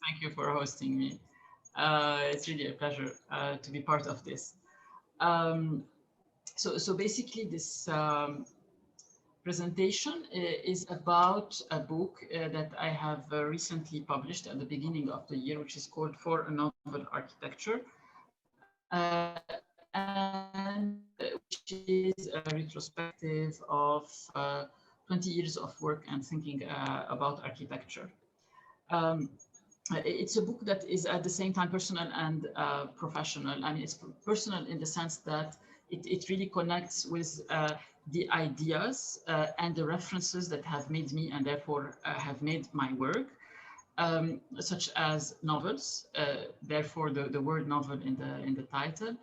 Thank you for hosting me. It's really a pleasure to be part of this. Um, so basically, this presentation is about a book that I have recently published at the beginning of the year, which is called For a Novel Architecture, and which is a retrospective of 20 years of work and thinking about architecture. Um, it's a book that is at the same time personal and professional. I mean, it's personal in the sense that it really connects with the ideas and the references that have made me and therefore have made my work, such as novels, therefore the word novel in the title,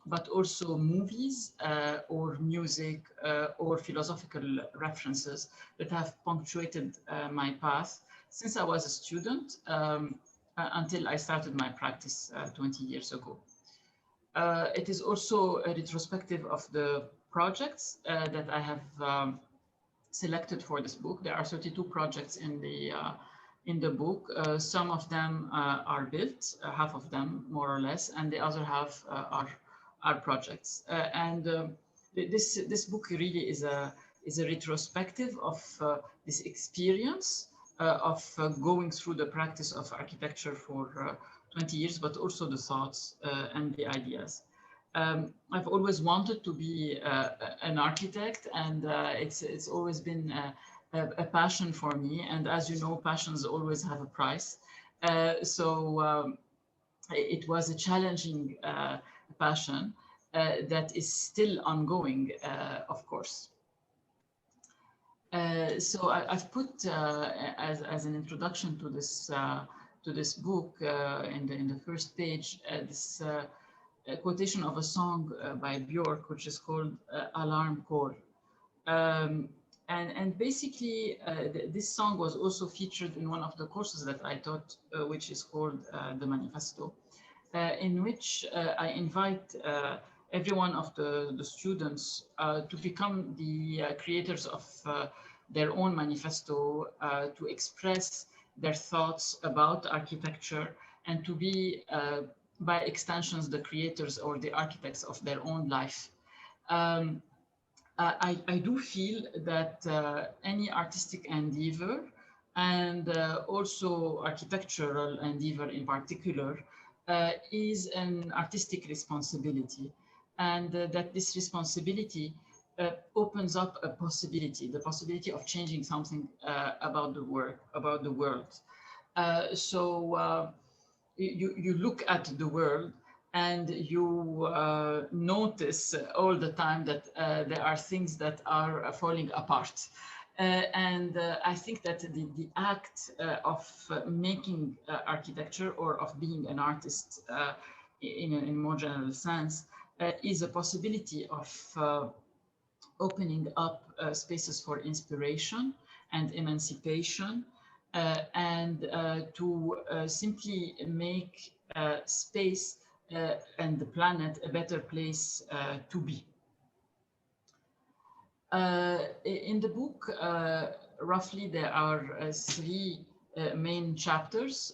but also movies or music or philosophical references that have punctuated my path since I was a student until I started my practice 20 years ago. It is also a retrospective of the projects that I have selected for this book. There are 32 projects in the book. Some of them are built, half of them more or less, and the other half are projects. This book really is a retrospective of this experience of going through the practice of architecture for 20 years, but also the thoughts and the ideas. I've always wanted to be an architect, and it's always been a passion for me. And as you know, passions always have a price. It was a challenging passion that is still ongoing, of course. I've put as an introduction to this book in the first page this a quotation of a song by Björk, which is called Alarm Call. And basically, this song was also featured in one of the courses that I taught, which is called the Manifesto, in which I invite every one of the students to become the creators of their own manifesto, to express their thoughts about architecture, and to be, by extensions, the creators or the architects of their own life. I do feel that any artistic endeavor, and also architectural endeavor in particular, is an artistic responsibility, and that this responsibility opens up a possibility, the possibility of changing something about the work, about the world. You look at the world and you notice all the time that there are things that are falling apart. I think that the act of making architecture, or of being an artist in a more general sense, is a possibility of opening up spaces for inspiration and emancipation, and to simply make space and the planet a better place to be. In the book, roughly there are three main chapters,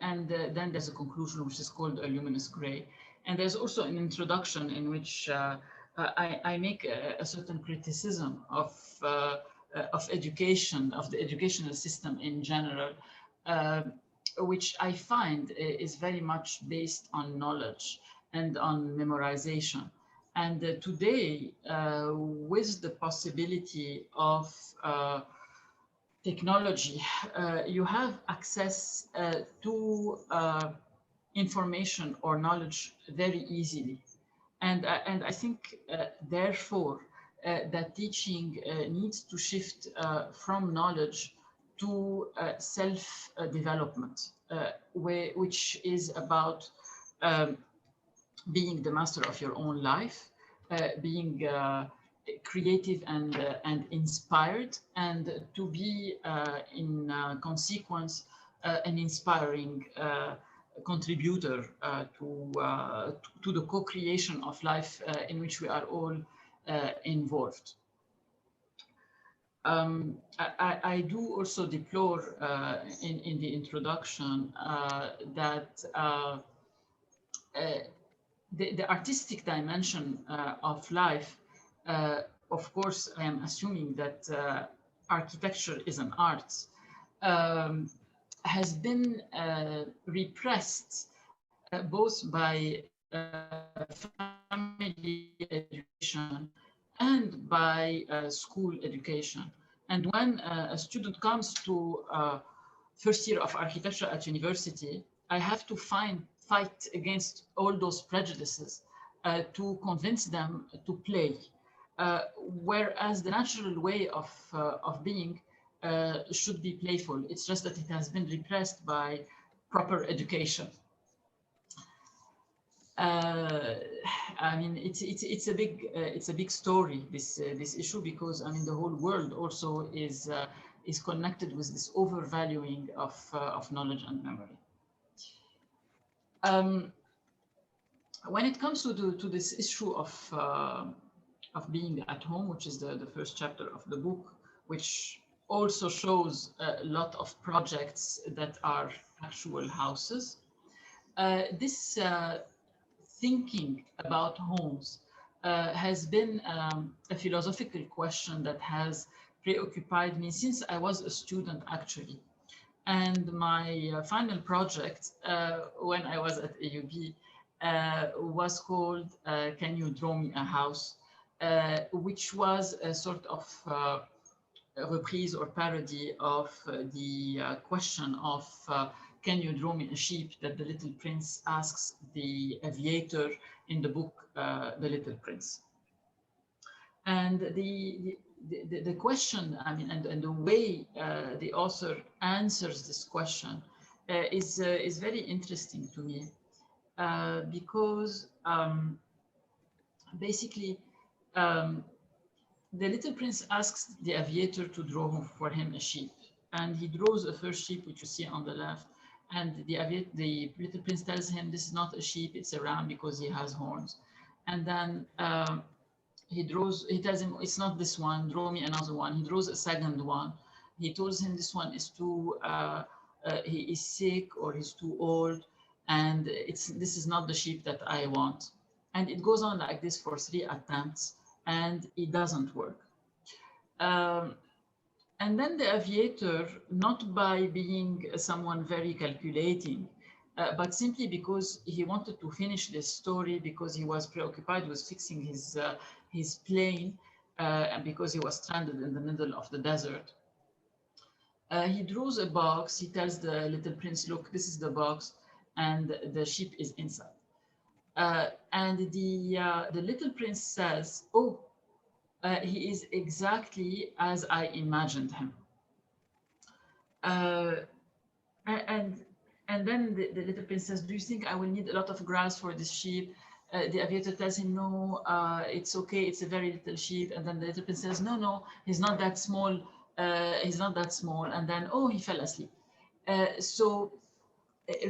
and then there's a conclusion which is called A Luminous Gray. And there's also an introduction in which I make a certain criticism of education, of the educational system in general, which I find is very much based on knowledge and on memorization. And today, with the possibility of technology, you have access to information or knowledge very easily. And I think, therefore, that teaching needs to shift from knowledge to self-development, which is about being the master of your own life, being creative and inspired, and to be in consequence an inspiring contributor to the co-creation of life in which we are all involved. I do also deplore in the introduction that the artistic dimension of life, of course, I am assuming that architecture is an art, um, has been repressed both by family education and by school education. And when a student comes to first year of architecture at university, I have to fight against all those prejudices to convince them to play. Whereas the natural way of being should be playful. It's just that it has been repressed by proper education. Uh, I mean, it's a big story, this issue, because I mean the whole world also is connected with this overvaluing of knowledge and memory. Um, when it comes to this issue of being at home, which is the first chapter of the book, which also shows a lot of projects that are actual houses. This thinking about homes has been a philosophical question that has preoccupied me since I was a student, actually. And my final project when I was at AUB was called Can You Draw Me a House? Which was a sort of reprise or parody of the question of can you draw me a sheep that the little prince asks the aviator in the book The Little Prince. And the question, I mean, and the way the author answers this question is very interesting to me because basically the little prince asks the aviator to draw for him a sheep, and he draws a first sheep, which you see on the left. And the little prince tells him, "This is not a sheep; it's a ram because he has horns." And then he tells him, "It's not this one. Draw me another one." He draws a second one. He tells him this one is too. He is sick or he's too old, and this is not the sheep that I want. And it goes on like this for 3 attempts, and it doesn't work. And then the aviator, not by being someone very calculating, but simply because he wanted to finish this story, because he was preoccupied with fixing his plane, and because he was stranded in the middle of the desert. He draws a box. He tells the little prince, "Look, this is the box, and the sheep is inside." And the little prince says, "Oh, he is exactly as I imagined him." And then the little prince says, "Do you think I will need a lot of grass for this sheep?" The aviator tells him, "No, it's okay. It's a very little sheep." And then the little prince says, "No, no, he's not that small. He's not that small." And then, oh, he fell asleep. So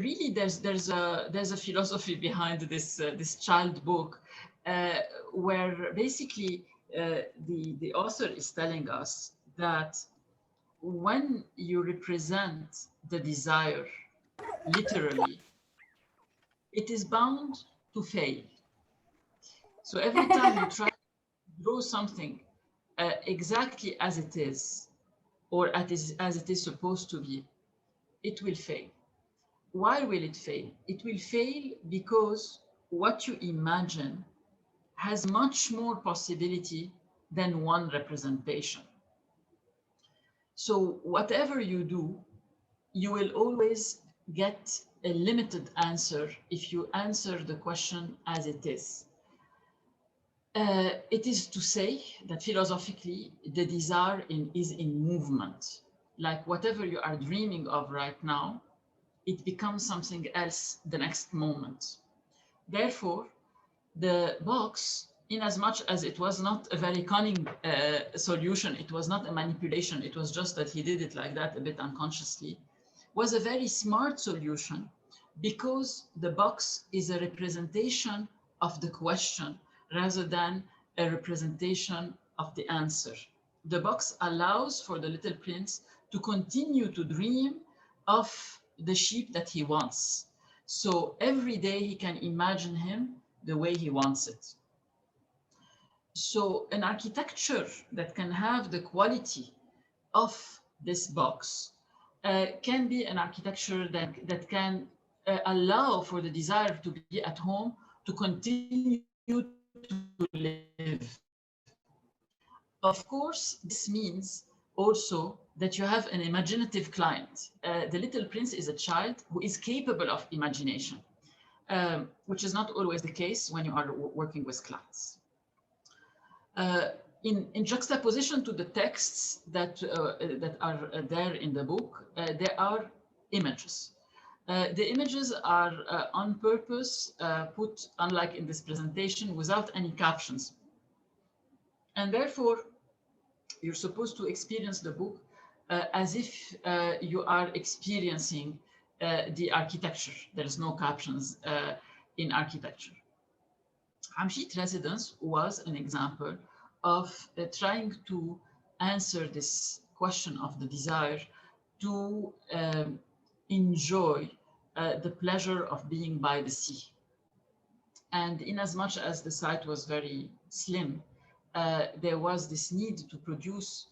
really, there's a philosophy behind this child book, where basically the author is telling us that when you represent the desire literally, it is bound to fail. So every time you try to draw something exactly as it is, or as it is supposed to be, it will fail. Why will it fail? It will fail because what you imagine has much more possibility than one representation. So whatever you do, you will always get a limited answer if you answer the question as it is. It is to say that philosophically, the desire is in movement. Like whatever you are dreaming of right now, it becomes something else the next moment. Therefore, the box, in as much as it was not a very cunning solution, it was not a manipulation, it was just that he did it like that a bit unconsciously, was a very smart solution because the box is a representation of the question rather than a representation of the answer. the box allows for the little prince to continue to dream of the sheep that he wants. So every day he can imagine him the way he wants it. So an architecture that can have the quality of this box can be an architecture that can allow for the desire to be at home to continue to live. Of course, this means also that you have an imaginative client. The little prince is a child who is capable of imagination, which is not always the case when you are working with clients. In juxtaposition to the texts that are there in the book, there are images. The images are on purpose put, unlike in this presentation, without any captions. And therefore, you're supposed to experience the book as if you are experiencing the architecture. There is no captions in architecture. Hamshit Residence was an example of trying to answer this question of the desire to enjoy the pleasure of being by the sea. And in as much as the site was very slim, there was this need to produce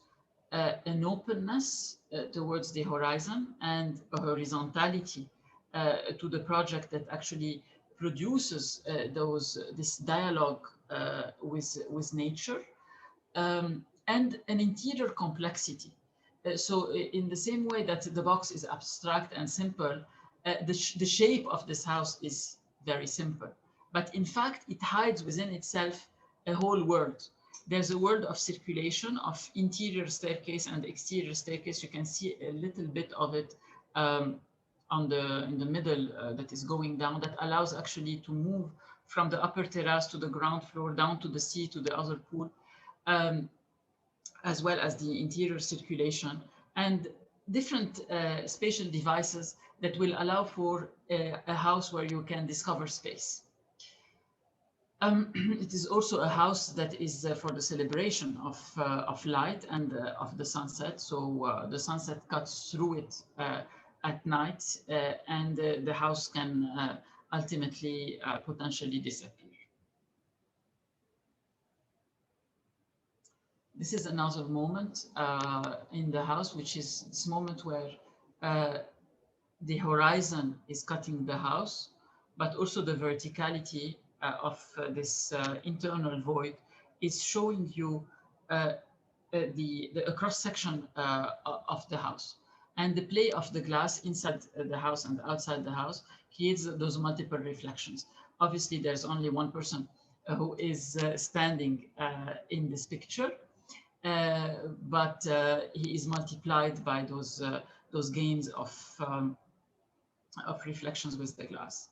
an openness towards the horizon and a horizontality to the project that actually produces this dialogue with nature, and an interior complexity. So in the same way that the box is abstract and simple, the shape of this house is very simple. But in fact, it hides within itself a whole world. There's a world of circulation, of interior staircase and exterior staircase. You can see a little bit of it in the middle that is going down, that allows actually to move from the upper terrace to the ground floor, down to the sea, to the other pool, as well as the interior circulation, and different spatial devices that will allow for a house where you can discover space. It is also a house that is for the celebration of light and of the sunset. So the sunset cuts through it at night, and the house can ultimately potentially disappear. This is another moment in the house, which is this moment where the horizon is cutting the house, but also the verticality of this internal void is showing you a cross-section of the house. And the play of the glass inside the house and outside the house creates those multiple reflections. Obviously, there's only one person who is standing in this picture, but he is multiplied by those gains of reflections with the glass.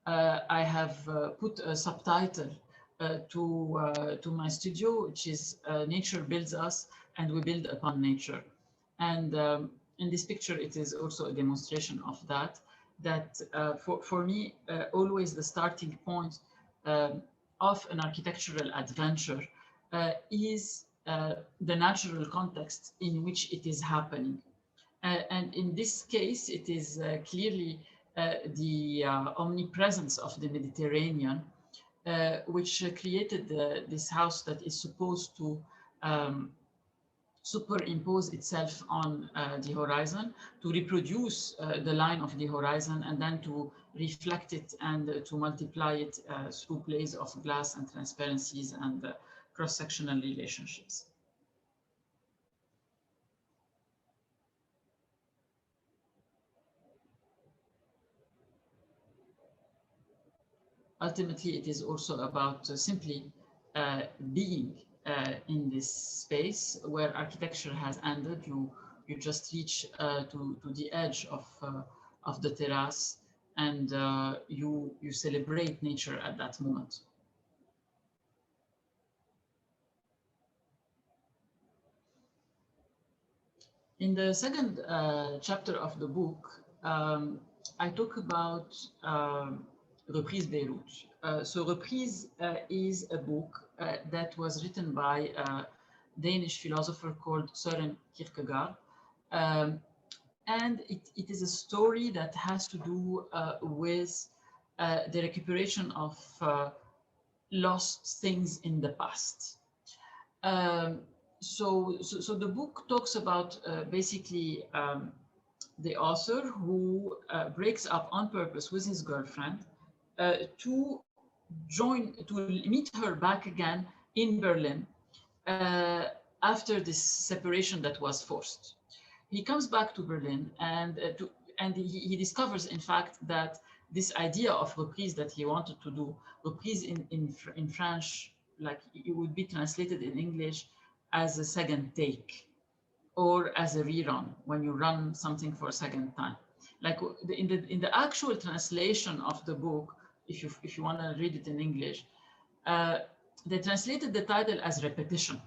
I have put a subtitle to my studio, which is Nature Builds Us and We Build Upon Nature. And in this picture, it is also a demonstration of that for me, always the starting point of an architectural adventure is the natural context in which it is happening. And in this case, it is clearly the omnipresence of the Mediterranean, which created this house that is supposed to superimpose itself on the horizon, to reproduce the line of the horizon, and then to reflect it and to multiply it through plays of glass and transparencies and cross-sectional relationships. Ultimately, it is also about simply being in this space where architecture has ended. You just reach to the edge of the terrace, and you celebrate nature at that moment. In the second chapter of the book, I talk about Reprise Beirut. So Reprise is a book that was written by Danish philosopher called Søren Kierkegaard. Um, and it is a story that has to do with the recuperation of lost things in the past. Um, so the book talks about basically the author who breaks up on purpose with his girlfriend to meet her back again in Berlin after this separation that was forced. He comes back to Berlin and he discovers, in fact, that this idea of reprise that he wanted to do, reprise in French, like it would be translated in English as a second take or as a rerun when you run something for a second time. Like in the actual translation of the book, if you want to read it in English, they translated the title as repetition.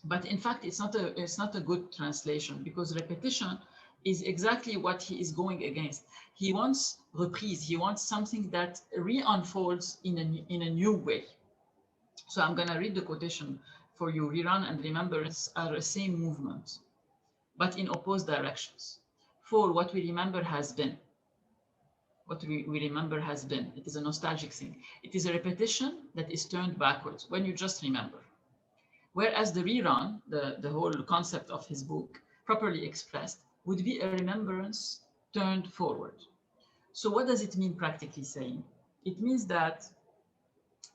But in fact, it's not a good translation, because repetition is exactly what he is going against. He wants reprise. He wants something that re-unfolds in a new way. So I'm going to read the quotation for you. Rerun and remembrance are the same movement, but in opposed directions. For what we remember has been. What we remember has been. It is a nostalgic thing. It is a repetition that is turned backwards when you just remember. Whereas the rerun, the whole concept of his book, properly expressed, would be a remembrance turned forward. So what does it mean, practically saying? It means that,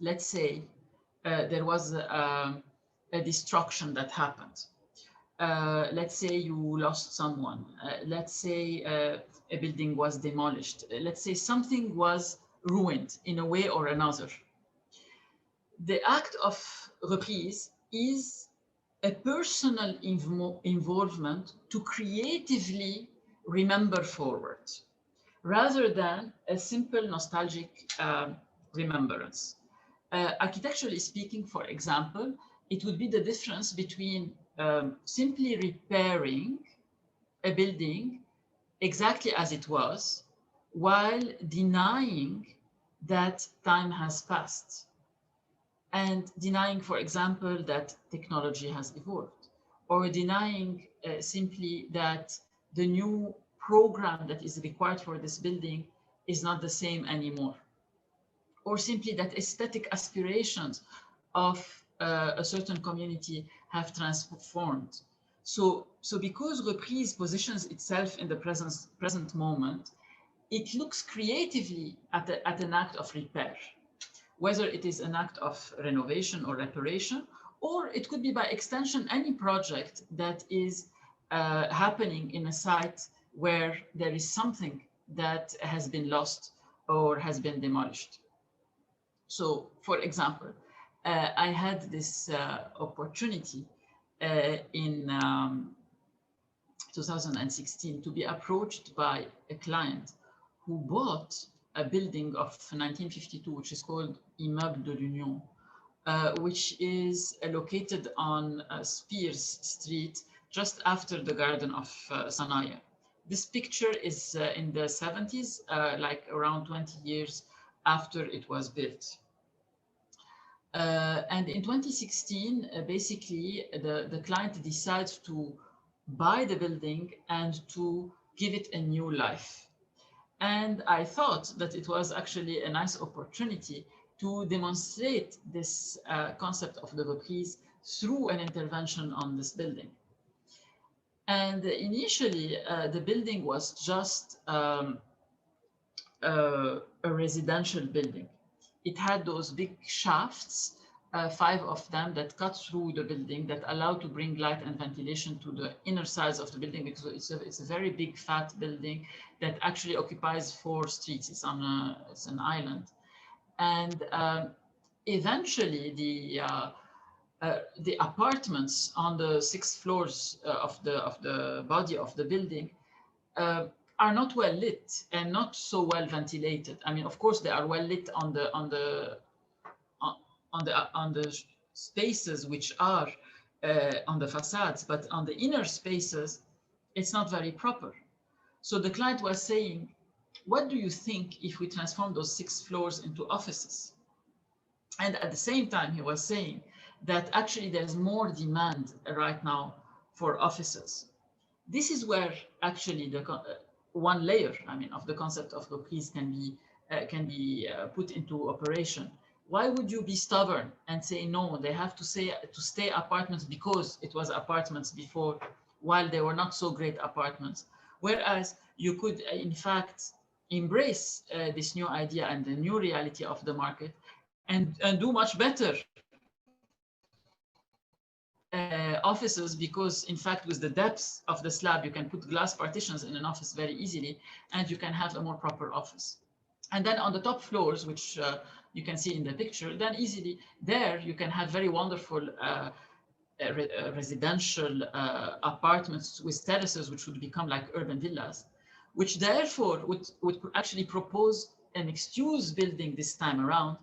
let's say, there was a destruction that happened. Let's say you lost someone. Let's say a building was demolished. Let's say something was ruined in a way or another. The act of reprise is a personal involvement to creatively remember forward, rather than a simple nostalgic remembrance. Architecturally speaking, for example, it would be the difference between simply repairing a building exactly as it was, while denying that time has passed, and denying, for example, that technology has evolved, or denying simply that the new program that is required for this building is not the same anymore, or simply that aesthetic aspirations of a certain community have transformed. So because reprise positions itself in the present moment, it looks creatively at an act of repair, whether it is an act of renovation or reparation, or it could be by extension any project that is happening in a site where there is something that has been lost or has been demolished. So, for example, I had this opportunity in 2016 to be approached by a client who bought a building of 1952, which is called Immeuble de l'Union, which is located on Spears Street, just after the Garden of Sanaya. This picture is in the 70s, like around 20 years after it was built. And in 2016, basically, the client decides to buy the building and to give it a new life. And I thought that it was actually a nice opportunity to demonstrate this concept of the reprise through an intervention on this building. And initially, the building was just a residential building. It had those big shafts, 5 of them, that cut through the building, that allow to bring light and ventilation to the inner sides of the building, because it's a very big, fat building that actually occupies 4 streets. It's an island. And eventually, the apartments on the 6 floors of the body of the building are not well lit and not so well ventilated. I mean, of course, they are well lit on the spaces which are on the facades, but on the inner spaces, it's not very proper. So the client was saying, what do you think if we transform those 6 floors into offices? And at the same time, he was saying that actually there's more demand right now for offices. This is where actually the one layer, I mean, of the concept of Reprise can be put into operation. Why would you be stubborn and say no? They have to stay apartments because it was apartments before, while they were not so great apartments. Whereas you could, in fact, embrace this new idea and the new reality of the market and do much better offices, because in fact with the depth of the slab you can put glass partitions in an office very easily and you can have a more proper office. And then on the top floors, which you can see in the picture, then easily there you can have very wonderful residential apartments with terraces, which would become like urban villas, which therefore would actually propose a mixed-use building this time around,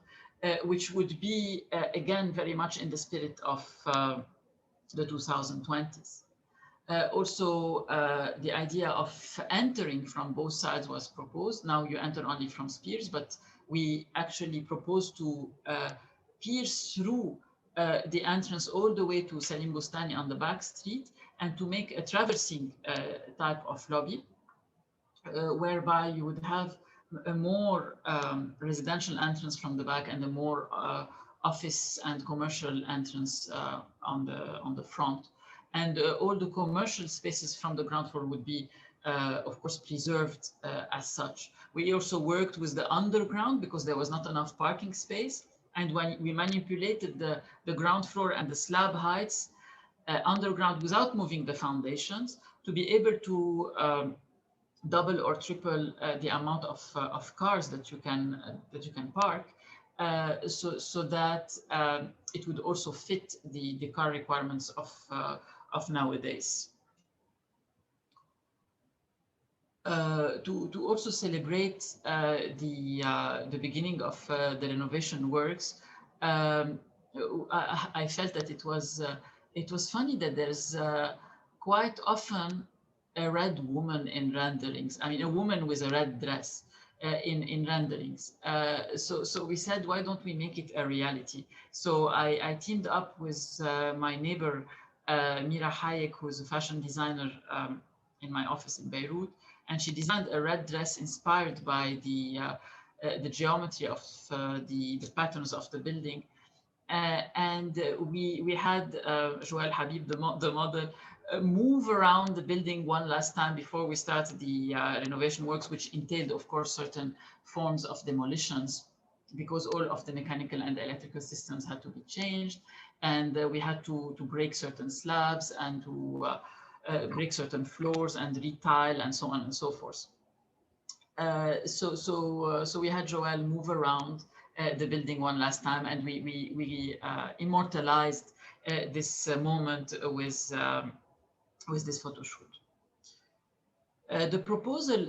which would be again very much in the spirit of the 2020s. Also, the idea of entering from both sides was proposed. Now you enter only from spears, but we actually propose to pierce through the entrance all the way to Salim Bustani on the back street, and to make a traversing type of lobby, whereby you would have a more residential entrance from the back and a more office and commercial entrance on the front. And all the commercial spaces from the ground floor would be, of course, preserved as such. We also worked with the underground because there was not enough parking space. And when we manipulated the ground floor and the slab heights underground without moving the foundations, to be able to double or triple the amount of cars that you can park, so that it would also fit the car requirements of nowadays. To also celebrate the beginning of the renovation works, I felt that it was funny that there's quite often a red woman in renderings. I mean, a woman with a red dress in renderings. So we said, why don't we make it a reality? So I teamed up with my neighbor, Mira Hayek, who's a fashion designer in my office in Beirut. And she designed a red dress inspired by the geometry of the patterns of the building. And we had Joël Habib, the model, move around the building one last time before we started the renovation works, which entailed, of course, certain forms of demolitions, because all of the mechanical and electrical systems had to be changed. And we had to break certain slabs and to break certain floors and retile and so on and so forth. So we had Joël move around the building one last time, and we immortalized this moment with this photo shoot. The proposal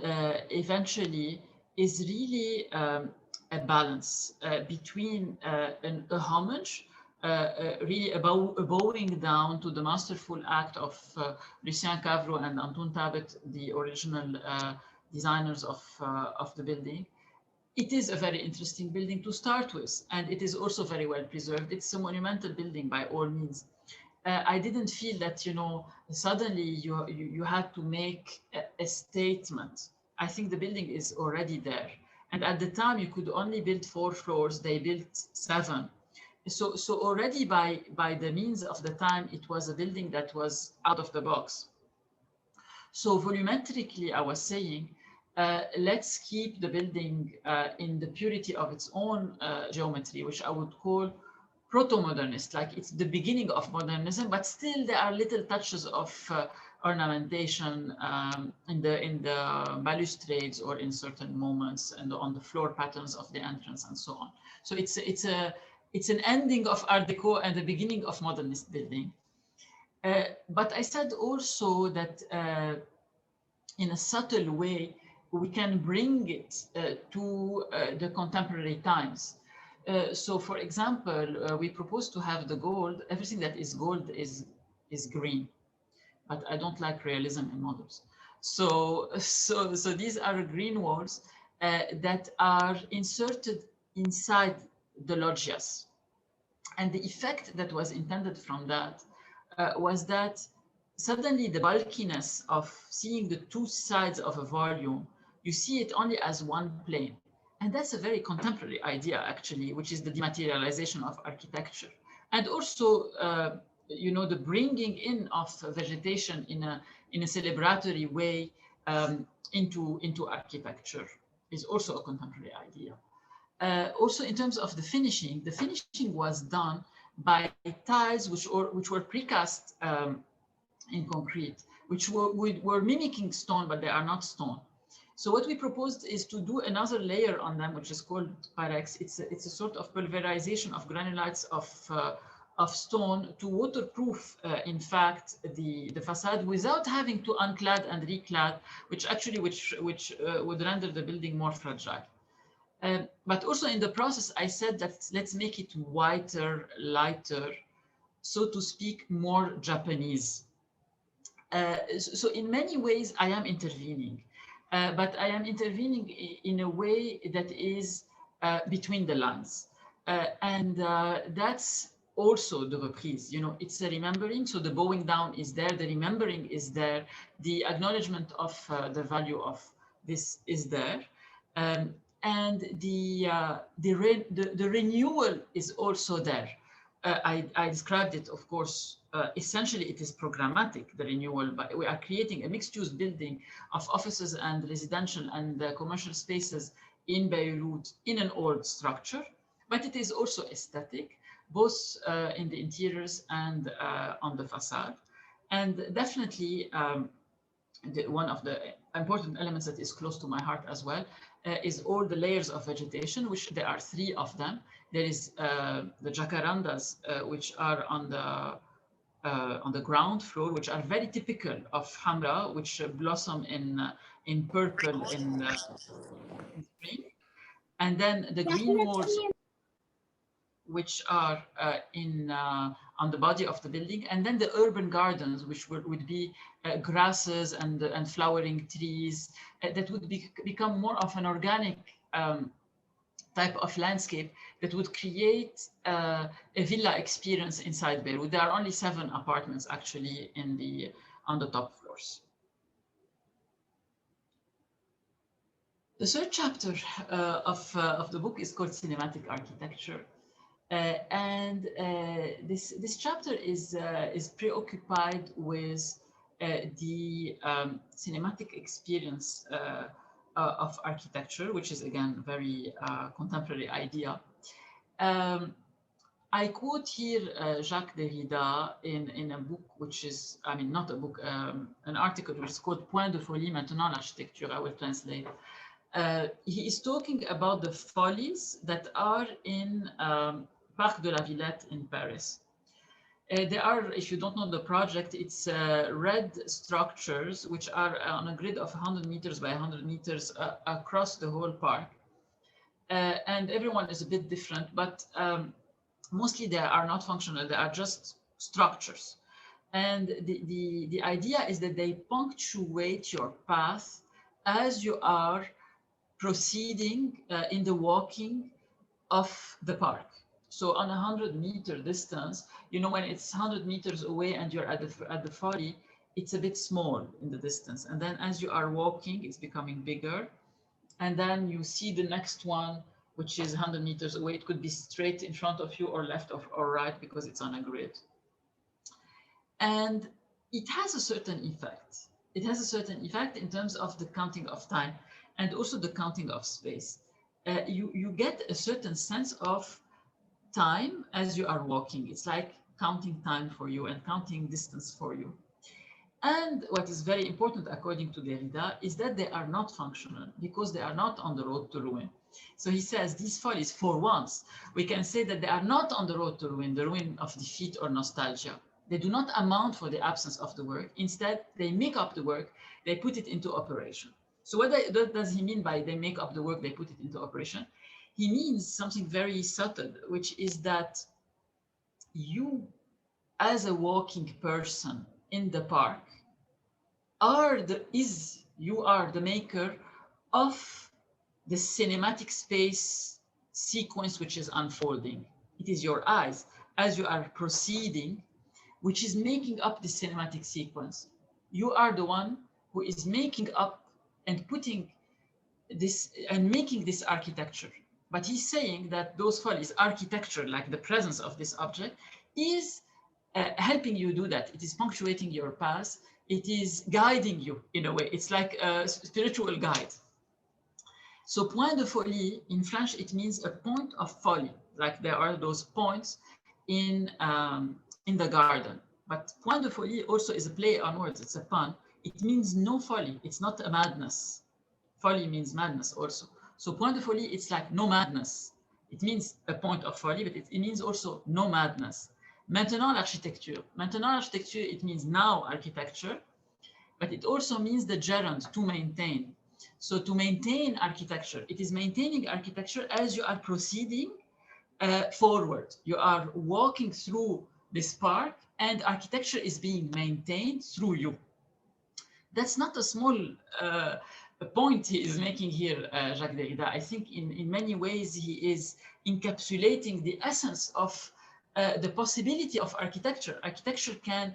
eventually is really a balance between a homage, really bowing down to the masterful act of Lucien Cavro and Antoine Tabet, the original designers of the building. It is a very interesting building to start with, and it is also very well preserved. It's a monumental building by all means. I didn't feel that, suddenly you had to make a statement. I think the building is already there. And at the time, you could only build 4 floors. They built 7. So already by the means of the time, it was a building that was out of the box. So volumetrically, I was saying, let's keep the building in the purity of its own geometry, which I would call proto-modernist, like it's the beginning of modernism, but still there are little touches of ornamentation in the balustrades or in certain moments and on the floor patterns of the entrance and so on. So it's an ending of Art Deco and the beginning of modernist building. But I said also that in a subtle way, we can bring it to the contemporary times. So for example, we propose to have the gold, everything that is gold is green, but I don't like realism in models. So these are green walls that are inserted inside the loggias. And the effect that was intended from that was that suddenly the bulkiness of seeing the two sides of a volume, you see it only as one plane. And that's a very contemporary idea, actually, which is the dematerialization of architecture. And also, the bringing in of vegetation in a celebratory way into architecture is also a contemporary idea. Also, in terms of the finishing was done by tiles which were precast in concrete, which were mimicking stone, but they are not stone. So what we proposed is to do another layer on them, which is called Pyrex. It's a sort of pulverization of granulites of stone to waterproof, in fact, the facade without having to unclad and reclad, which would render the building more fragile. But also in the process, I said that let's make it whiter, lighter, so to speak, more Japanese. So in many ways, I am intervening, but I am intervening in a way that is between the lines. And that's also the reprise. It's a remembering. So the bowing down is there, the remembering is there, the acknowledgement of the value of this is there. And the renewal is also there. I described it, of course. Essentially, it is programmatic, the renewal, but we are creating a mixed-use building of offices and residential and commercial spaces in Beirut in an old structure, but it is also aesthetic, both in the interiors and on the facade. And definitely, one of the important elements that is close to my heart as well is all the layers of vegetation, which there are 3 of them. There is the jacarandas, which are on the ground floor, which are very typical of Hamra, which blossom in purple in spring. And then the green walls, which are on the body of the building, and then the urban gardens, which would be grasses and flowering trees that would become more of an organic type of landscape that would create a villa experience inside Beirut. There are only 7 apartments actually on the top floors. The 3rd chapter of the book is called Cinematic Architecture. And this chapter is preoccupied with the cinematic experience of architecture, which is again very contemporary idea. I quote here Jacques Derrida in a book which is, not a book, an article which is called Point de folie maintenant l'architecture. I will translate. He is talking about the follies that are in Parc de la Villette in Paris. There are, if you don't know the project, it's red structures which are on a grid of 100 meters by 100 meters across the whole park. And everyone is a bit different, but mostly they are not functional, they are just structures. And the idea is that they punctuate your path as you are proceeding in the walking of the park. So on a 100-meter distance, when it's 100 meters away and you're at the folly, it's a bit small in the distance. And then as you are walking, it's becoming bigger. And then you see the next one, which is 100 meters away. It could be straight in front of you or left or right because it's on a grid. And it has a certain effect. It has a certain effect in terms of the counting of time and also the counting of space. You get a certain sense of time as you are walking. It's like counting time for you and counting distance for you. And what is very important, according to Derrida, is that they are not functional because they are not on the road to ruin. So he says these follies, for once, we can say that they are not on the road to ruin, the ruin of defeat or nostalgia. They do not amount for the absence of the work. Instead, they make up the work, they put it into operation. So what does he mean by they make up the work, they put it into operation? He means something very subtle, which is that you, as a walking person in the park, you are the maker of the cinematic space sequence which is unfolding. It is your eyes. as you are proceeding, which is making up the cinematic sequence. You are the one who is making up and putting this and making this architecture. But he's saying that those follies, architecture, like the presence of this object, is helping you do that. It is punctuating your path. It is guiding you in a way. It's like a spiritual guide. So point de folie in French, it means a point of folly. Like there are those points in the garden. But point de folie also is a play on words. It's a pun. It means no folly. It's not a madness. Folly means madness also. So point de folie, it's like no madness. It means a point of folly, but it means also no madness. Maintenant l'architecture. Maintenant l'architecture, it means now architecture, but it also means the gerund, to maintain. So to maintain architecture, it is maintaining architecture as you are proceeding forward. You are walking through this park and architecture is being maintained through you. That's not a small point he is making here, Jacques Derrida. I think in many ways he is encapsulating the essence of the possibility of architecture. Architecture can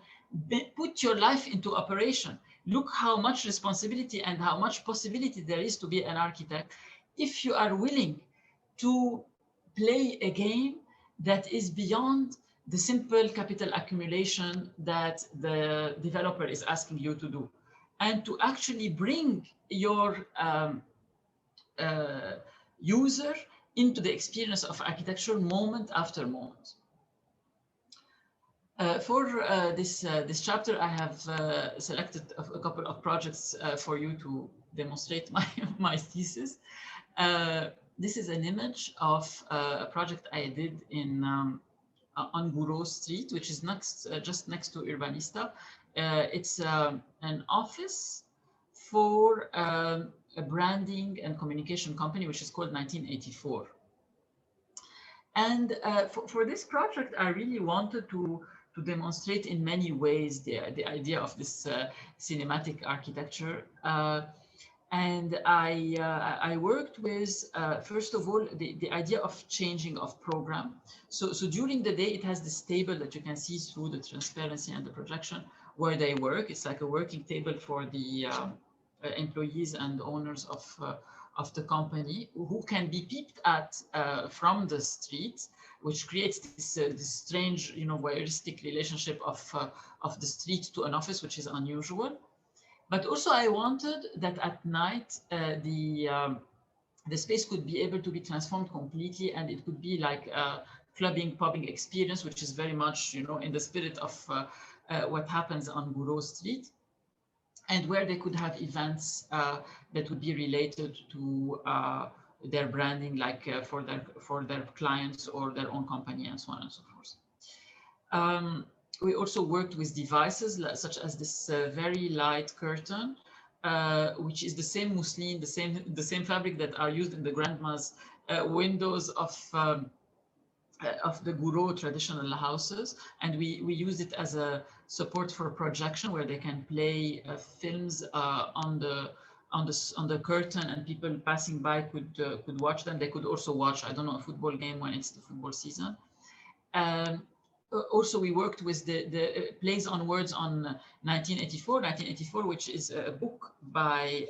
put your life into operation. Look how much responsibility and how much possibility there is to be an architect if you are willing to play a game that is beyond the simple capital accumulation that the developer is asking you to do, and to actually bring your user into the experience of architecture moment after moment. For this chapter, I have selected a couple of projects for you to demonstrate my thesis. This is an image of a project I did in on Bureau Street, which is just next to Urbanista. It's an office for a branding and communication company, which is called 1984. And for this project, I really wanted to demonstrate in many ways the idea of this cinematic architecture. And I worked with, first of all, the idea of changing of program. So during the day, it has this table that you can see through the transparency and the projection where they work. It's like a working table for the employees and owners of the company who can be peeped at from the street, which creates this strange, voyeuristic relationship of the street to an office, which is unusual. But also I wanted that at night, the space could be able to be transformed completely, and it could be like a clubbing, pubbing experience, which is very much, in the spirit of what happens on Bureau Street, and where they could have events that would be related to their branding, like for their clients or their own company, and so on and so forth. We also worked with devices such as this very light curtain, which is the same mousseline, the same fabric that are used in the grandma's windows of the Bureau traditional houses, and we use it as a support for projection where they can play films on the curtain, and people passing by could watch them. They could also watch, I don't know, a football game when it's the football season. Also, we worked with the plays on words on 1984, which is a book by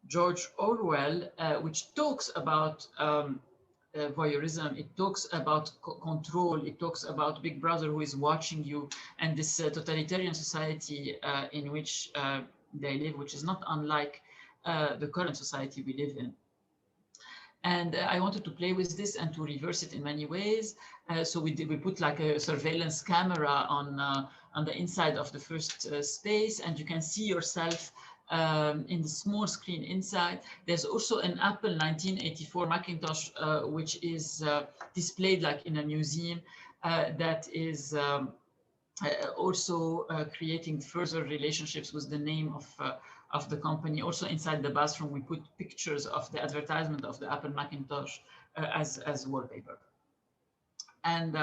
George Orwell, which talks about voyeurism. It talks about control. It talks about Big Brother who is watching you, and this totalitarian society in which they live, which is not unlike the current society we live in. And I wanted to play with this and to reverse it in many ways. So we put like a surveillance camera on the inside of the first space, and you can see yourself in the small screen inside. There's also an Apple 1984 Macintosh, which is displayed like in a museum, that is also creating further relationships with the name of the company. Also inside the bathroom, we put pictures of the advertisement of the Apple Macintosh as wallpaper. And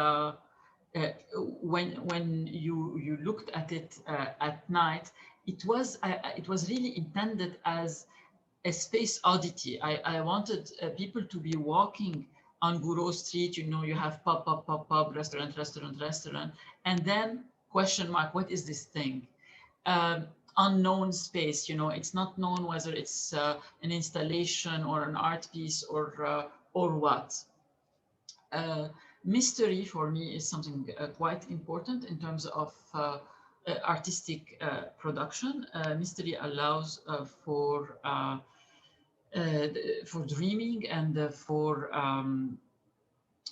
when you looked at it at night, it was really intended as a space oddity. I wanted people to be walking on Gouraud Street, you know, you have pub, pub, pub, pub, restaurant, restaurant, restaurant, and then question mark, what is this thing? Unknown space, you know, it's not known whether it's an installation or an art piece or what. Mystery for me is something quite important in terms of artistic production. Mystery allows for dreaming and for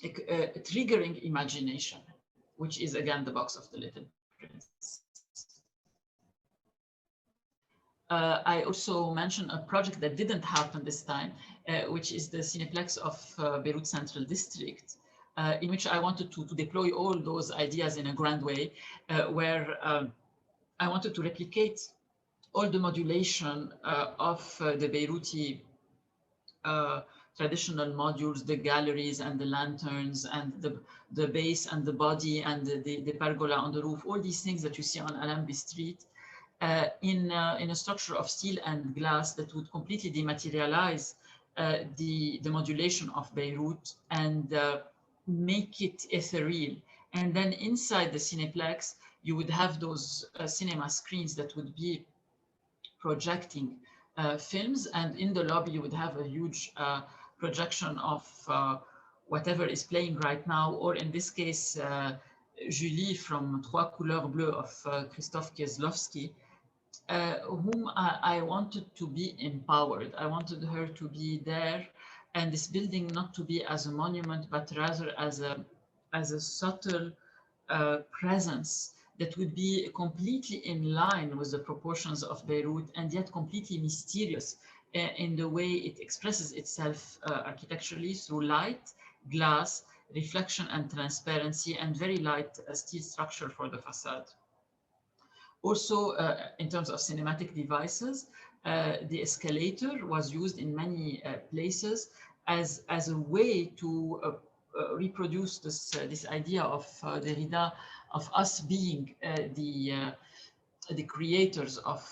triggering imagination, which is again the box of the Little Prince. I also mentioned a project that didn't happen this time, which is the Cineplex of Beirut Central District, in which I wanted to deploy all those ideas in a grand way, where I wanted to replicate all the modulation of the Beiruti traditional modules, the galleries and the lanterns and the base and the body and the pergola on the roof, all these things that you see on Alambi Street, in a structure of steel and glass that would completely dematerialize the modulation of Beirut and make it ethereal. And then inside the Cineplex, you would have those cinema screens that would be projecting films, and in the lobby you would have a huge projection of whatever is playing right now, or in this case, Julie from Trois Couleurs Bleues of Krzysztof Kieslowski, whom I wanted to be empowered. I wanted her to be there, and this building not to be as a monument, but rather as a subtle presence that would be completely in line with the proportions of Beirut, and yet completely mysterious in the way it expresses itself architecturally through light, glass, reflection and transparency, and very light steel structure for the facade. Also, in terms of cinematic devices, the escalator was used in many places as a way to reproduce this idea of Derrida, of us being the creators of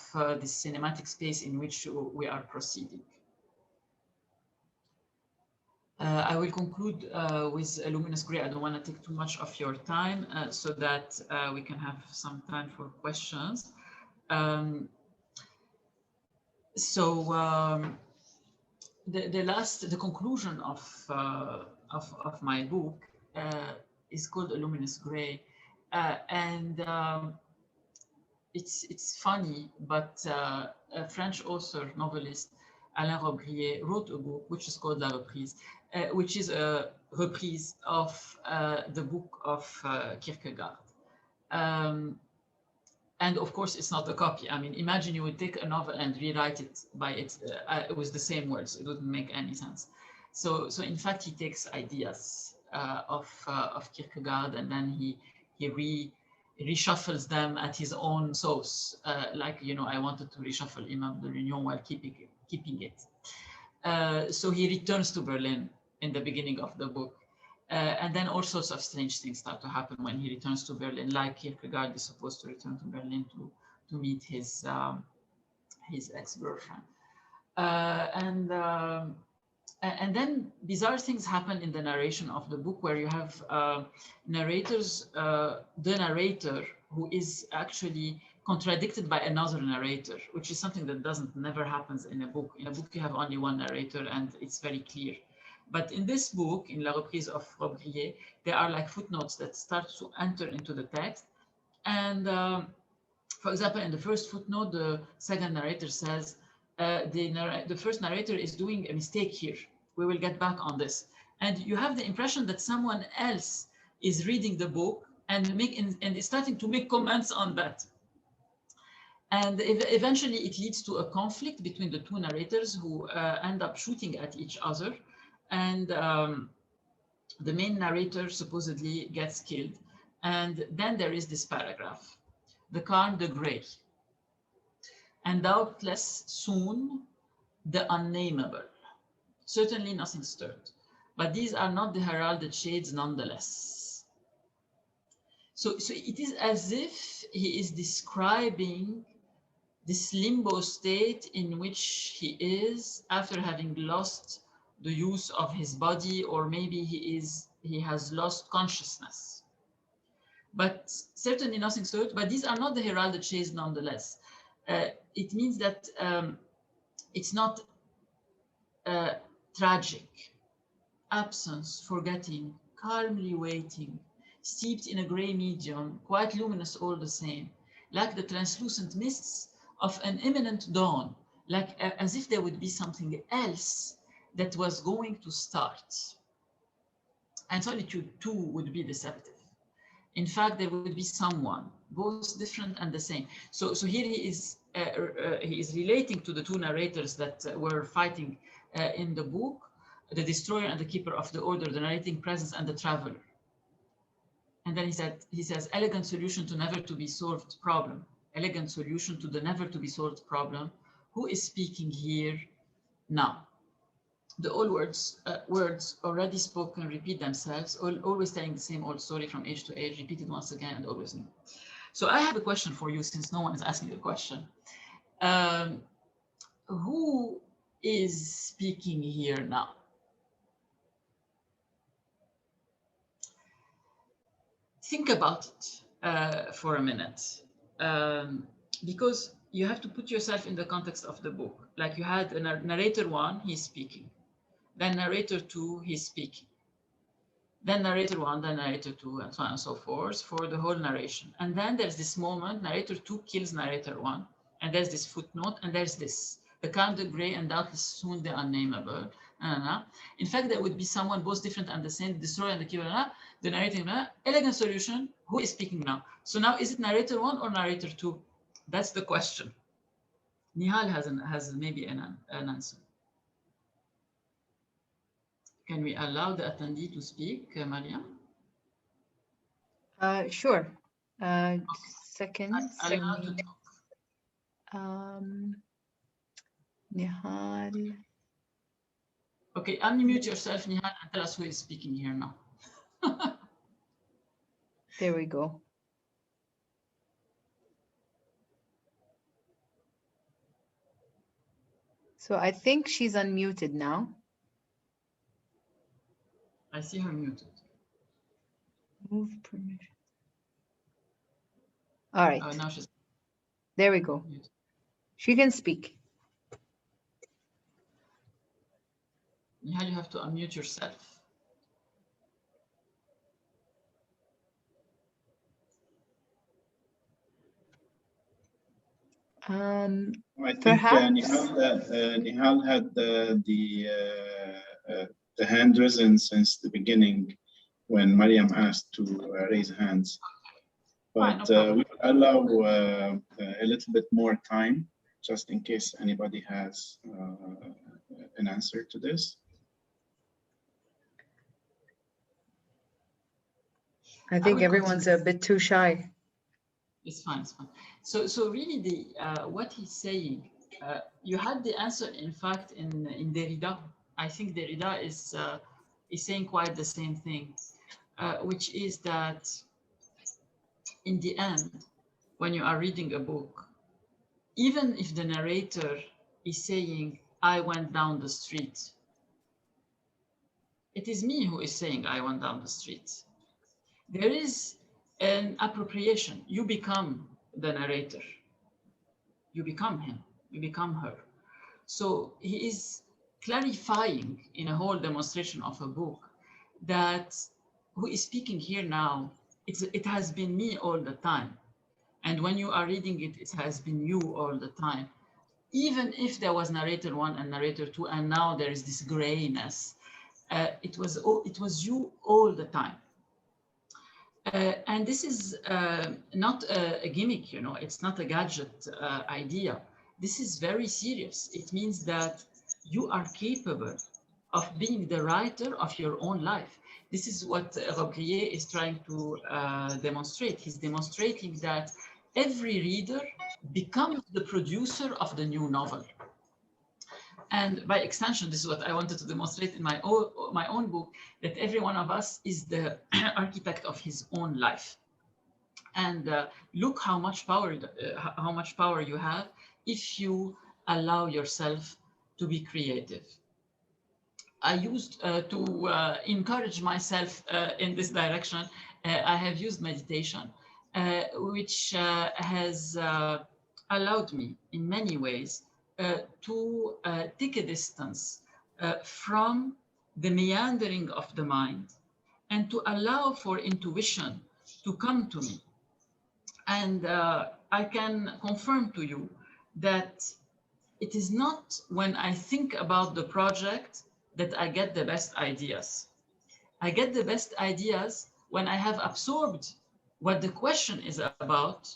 this cinematic space in which we are proceeding. I will conclude with a luminous gray. I don't want to take too much of your time so that we can have some time for questions. The conclusion of my book is called A Luminous Gray, and it's funny, but a French author, novelist, Alain Robbe-Grillet, wrote a book which is called La Reprise, which is a reprise of the book of Kierkegaard. And of course, it's not a copy. I mean, imagine you would take a novel and rewrite it with the same words. It wouldn't make any sense. So in fact, he takes ideas of Kierkegaard, and then he reshuffles them at his own sauce. Like, you know, I wanted to reshuffle Imam de l'Union while keeping it. So he returns to Berlin in the beginning of the book. And then all sorts of strange things start to happen when he returns to Berlin, like Kierkegaard is supposed to return to Berlin to meet his ex-girlfriend. And then bizarre things happen in the narration of the book, where you have narrators, the narrator who is actually contradicted by another narrator, which is something that never happens in a book. In a book, you have only one narrator and it's very clear. But in this book, in La Reprise of Robbe-Grillet, there are like footnotes that start to enter into the text. And for example, in the first footnote, the second narrator says, the first narrator is doing a mistake here. We will get back on this. And you have the impression that someone else is reading the book and is starting to make comments on that. And eventually it leads to a conflict between the two narrators who end up shooting at each other. And the main narrator supposedly gets killed. And then there is this paragraph, the calm, the gray. And doubtless soon, the unnameable. Certainly nothing stirred, but these are not the heralded shades nonetheless. So it is as if he is describing this limbo state in which he is after having lost the use of his body, or maybe he has lost consciousness. But certainly nothing so. But these are not the heralded shades nonetheless. It means that it's not tragic. Absence, forgetting, calmly waiting, steeped in a gray medium, quite luminous all the same, like the translucent mists of an imminent dawn, like as if there would be something else that was going to start. And solitude too would be deceptive. In fact, there would be someone, both different and the same. So here he is relating to the two narrators that were fighting in the book, the destroyer and the keeper of the order, the narrating presence and the traveler. And then he says, elegant solution to never to be solved problem. Elegant solution to the never to be solved problem. Who is speaking here now? The old words already spoken repeat themselves, always telling the same old story from age to age, repeated once again and always new. So I have a question for you, since no one is asking a question. Who is speaking here now? Think about it for a minute, because you have to put yourself in the context of the book. Like you had a narrator one, he's speaking. Then narrator two, he's speaking. Then narrator one, then narrator two, and so on and so forth for the whole narration. And then there's this moment, narrator two kills narrator one, and there's this footnote, and there's this, the Count de Grey and doubtless soon the unnameable. In fact, there would be someone both different and the same, the destroyer and the keeper, the narrating, elegant solution, who is speaking now? So now, is it narrator one or narrator two? That's the question. Nihal has maybe an answer. Can we allow the attendee to speak, Mariam? Sure. Second. Nihal. Okay, unmute yourself, Nihal, and tell us who is speaking here now. There we go. So I think she's unmuted now. I see her muted. Move permission. All right. Now she's... There we go. Muted. She can speak. Nihal, you have to unmute yourself. I think perhaps Nihal had the hand risen since the beginning when Mariam asked to raise hands. But we will allow a little bit more time just in case anybody has an answer to this. I think everyone's a bit too shy. It's fine, it's fine. So really, the what he's saying, you had the answer, in fact, in Derrida. I think Derrida is saying quite the same thing, which is that in the end, when you are reading a book, even if the narrator is saying, I went down the street, it is me who is saying, I went down the street. There is an appropriation. You become the narrator. You become him. You become her. So he is clarifying in a whole demonstration of a book that who is speaking here now, it has been me all the time. And when you are reading it, it has been you all the time. Even if there was narrator one and narrator two, and now there is this grayness, it was you all the time. And this is not a gimmick, you know, it's not a gadget idea. This is very serious. It means that you are capable of being the writer of your own life. This is what Repriez is trying to demonstrate. He's demonstrating that every reader becomes the producer of the new novel. And by extension, this is what I wanted to demonstrate in my own book, that every one of us is the architect of his own life. And look how much power you have if you allow yourself to be creative. I used to encourage myself in this direction. I have used meditation, which has allowed me in many ways to take a distance from the meandering of the mind and to allow for intuition to come to me. And I can confirm to you that it is not when I think about the project that I get the best ideas. I get the best ideas when I have absorbed what the question is about,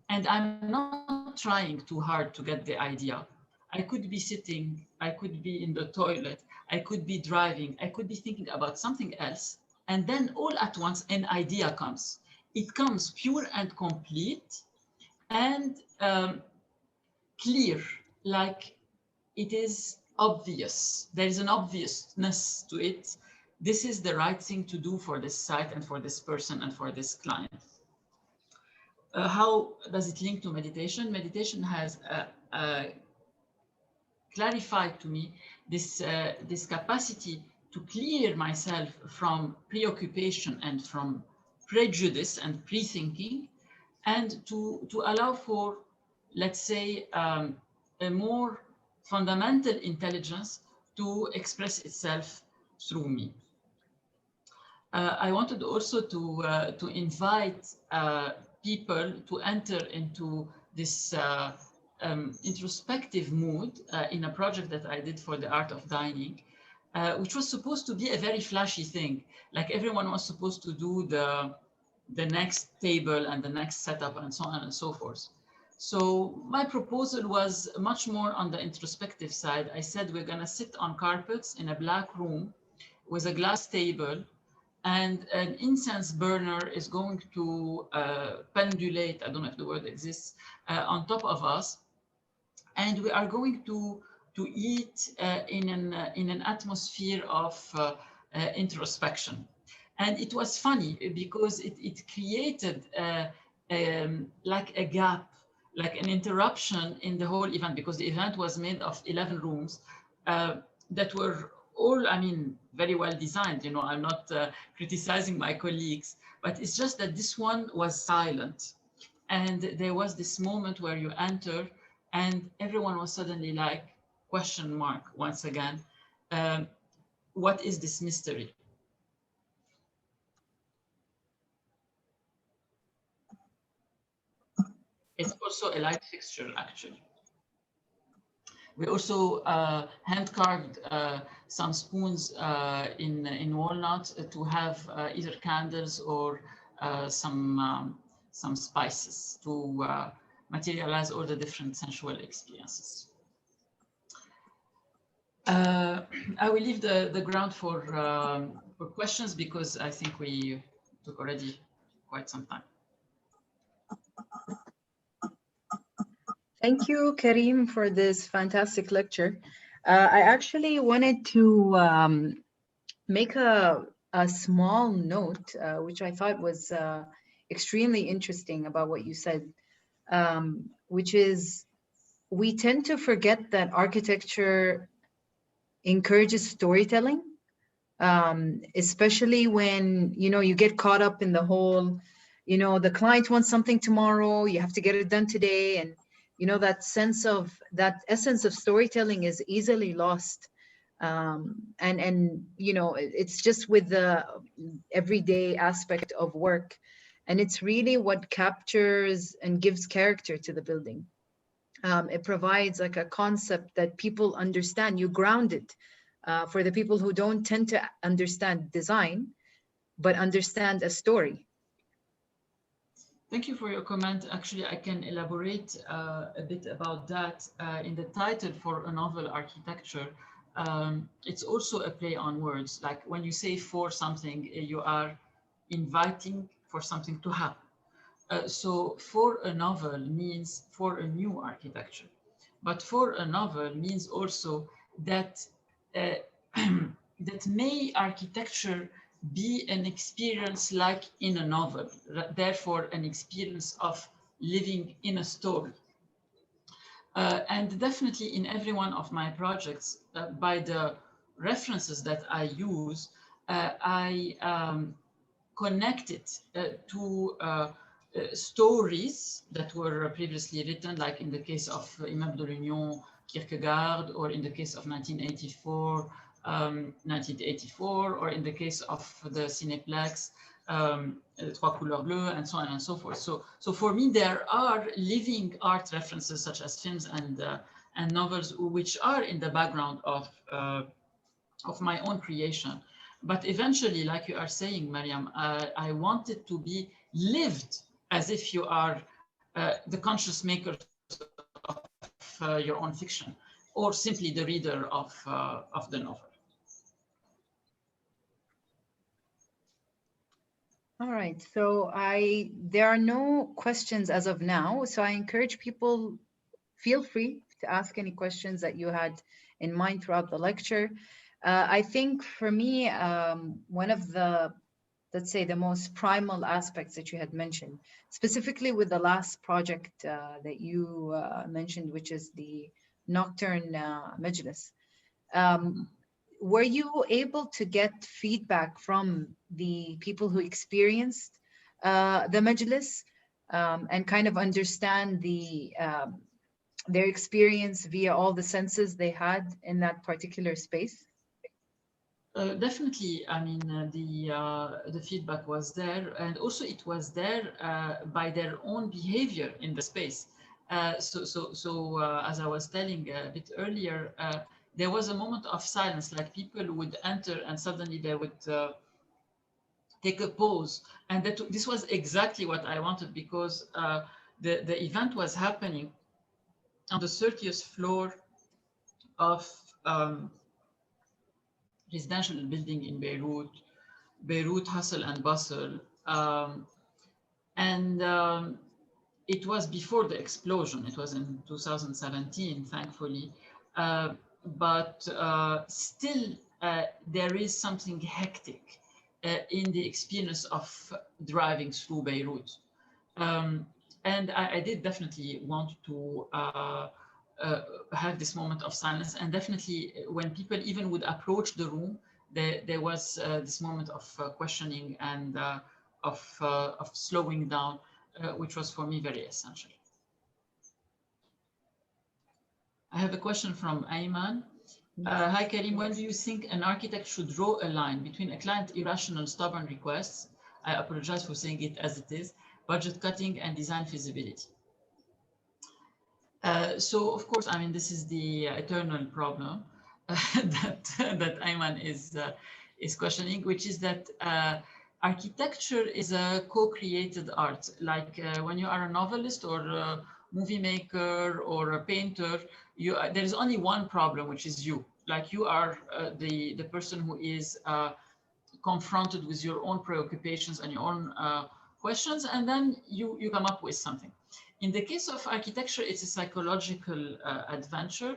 and I'm not trying too hard to get the idea. I could be sitting, I could be in the toilet, I could be driving, I could be thinking about something else, and then all at once an idea comes. It comes pure and complete and clear, like it is obvious. There is an obviousness to it. This is the right thing to do for this site and for this person and for this client. How does it link to meditation? Meditation has clarified to me this, this capacity to clear myself from preoccupation and from prejudice and pre-thinking, and to allow for, let's say, a more fundamental intelligence to express itself through me. I wanted also to invite people to enter into this introspective mood in a project that I did for the Art of Dining, which was supposed to be a very flashy thing. Like everyone was supposed to do the next table and the next setup and so on and so forth. So my proposal was much more on the introspective side. I said, we're gonna sit on carpets in a black room with a glass table, and an incense burner is going to pendulate, I don't know if the word exists, on top of us. And we are going to eat in an atmosphere of introspection. And it was funny because it created like a gap, like an interruption in the whole event, because the event was made of 11 rooms that were all, I mean, very well designed. You know, I'm not criticizing my colleagues, but it's just that this one was silent. And there was this moment where you enter and everyone was suddenly like, question mark, once again, what is this mystery? It's also a light fixture, actually. We also hand-carved some spoons in walnut to have either candles or some spices to materialize all the different sensual experiences. I will leave the ground for questions because I think we took already quite some time. Thank you, Karim, for this fantastic lecture. I actually wanted to make a small note, which I thought was extremely interesting about what you said, which is we tend to forget that architecture encourages storytelling, especially when, you know, you get caught up in the whole, you know, the client wants something tomorrow, you have to get it done today. And, you know, that sense of, that essence of storytelling is easily lost. And you know, it's just with the everyday aspect of work. And it's really what captures and gives character to the building. It provides like a concept that people understand. You ground it for the people who don't tend to understand design, but understand a story. Thank you for your comment. Actually, I can elaborate a bit about that. In the title for a novel, Architecture, it's also a play on words. Like when you say for something, you are inviting for something to happen. So for a novel means for a new architecture. But for a novel means also that, that may architecture be an experience like in a novel, therefore an experience of living in a story. And definitely in every one of my projects, by the references that I use, I connect it to stories that were previously written, like in the case of Immeuble de l'Union, Kierkegaard, or in the case of 1984, or in the case of the Cineplex, Trois Couleurs Bleues, and so on and so forth. So for me, there are living art references such as films and novels, which are in the background of my own creation. But eventually, like you are saying, Mariam, I want it to be lived as if you are the conscious maker of your own fiction, or simply the reader of the novel. All right, so there are no questions as of now, so I encourage people, feel free to ask any questions that you had in mind throughout the lecture. I think for me, one of the, let's say, the most primal aspects that you had mentioned, specifically with the last project that you mentioned, which is the Nocturne Majlis. Were you able to get feedback from the people who experienced the Majlis and kind of understand their experience via all the senses they had in that particular space? Definitely. I mean, the feedback was there, and also it was there by their own behavior in the space. As I was telling a bit earlier, there was a moment of silence, like people would enter and suddenly they would take a pause, and this was exactly what I wanted, because the event was happening on the 30th floor of residential building in Beirut, hustle and bustle. It was before the explosion. It was in 2017, thankfully. But still, there is something hectic in the experience of driving through Beirut. And I did definitely want to have this moment of silence, and definitely when people even would approach the room, there was this moment of questioning and of slowing down, which was for me very essential. I have a question from Ayman. Hi Karim, when do you think an architect should draw a line between a client's irrational, stubborn requests, I apologize for saying it as it is, budget cutting and design feasibility? So of course, I mean, this is the eternal problem that Ayman is questioning, which is that architecture is a co-created art. Like when you are a novelist or a movie maker or a painter, there is only one problem, which is you. Like you are the person who is confronted with your own preoccupations and your own questions, and then you come up with something. In the case of architecture, it's a psychological adventure.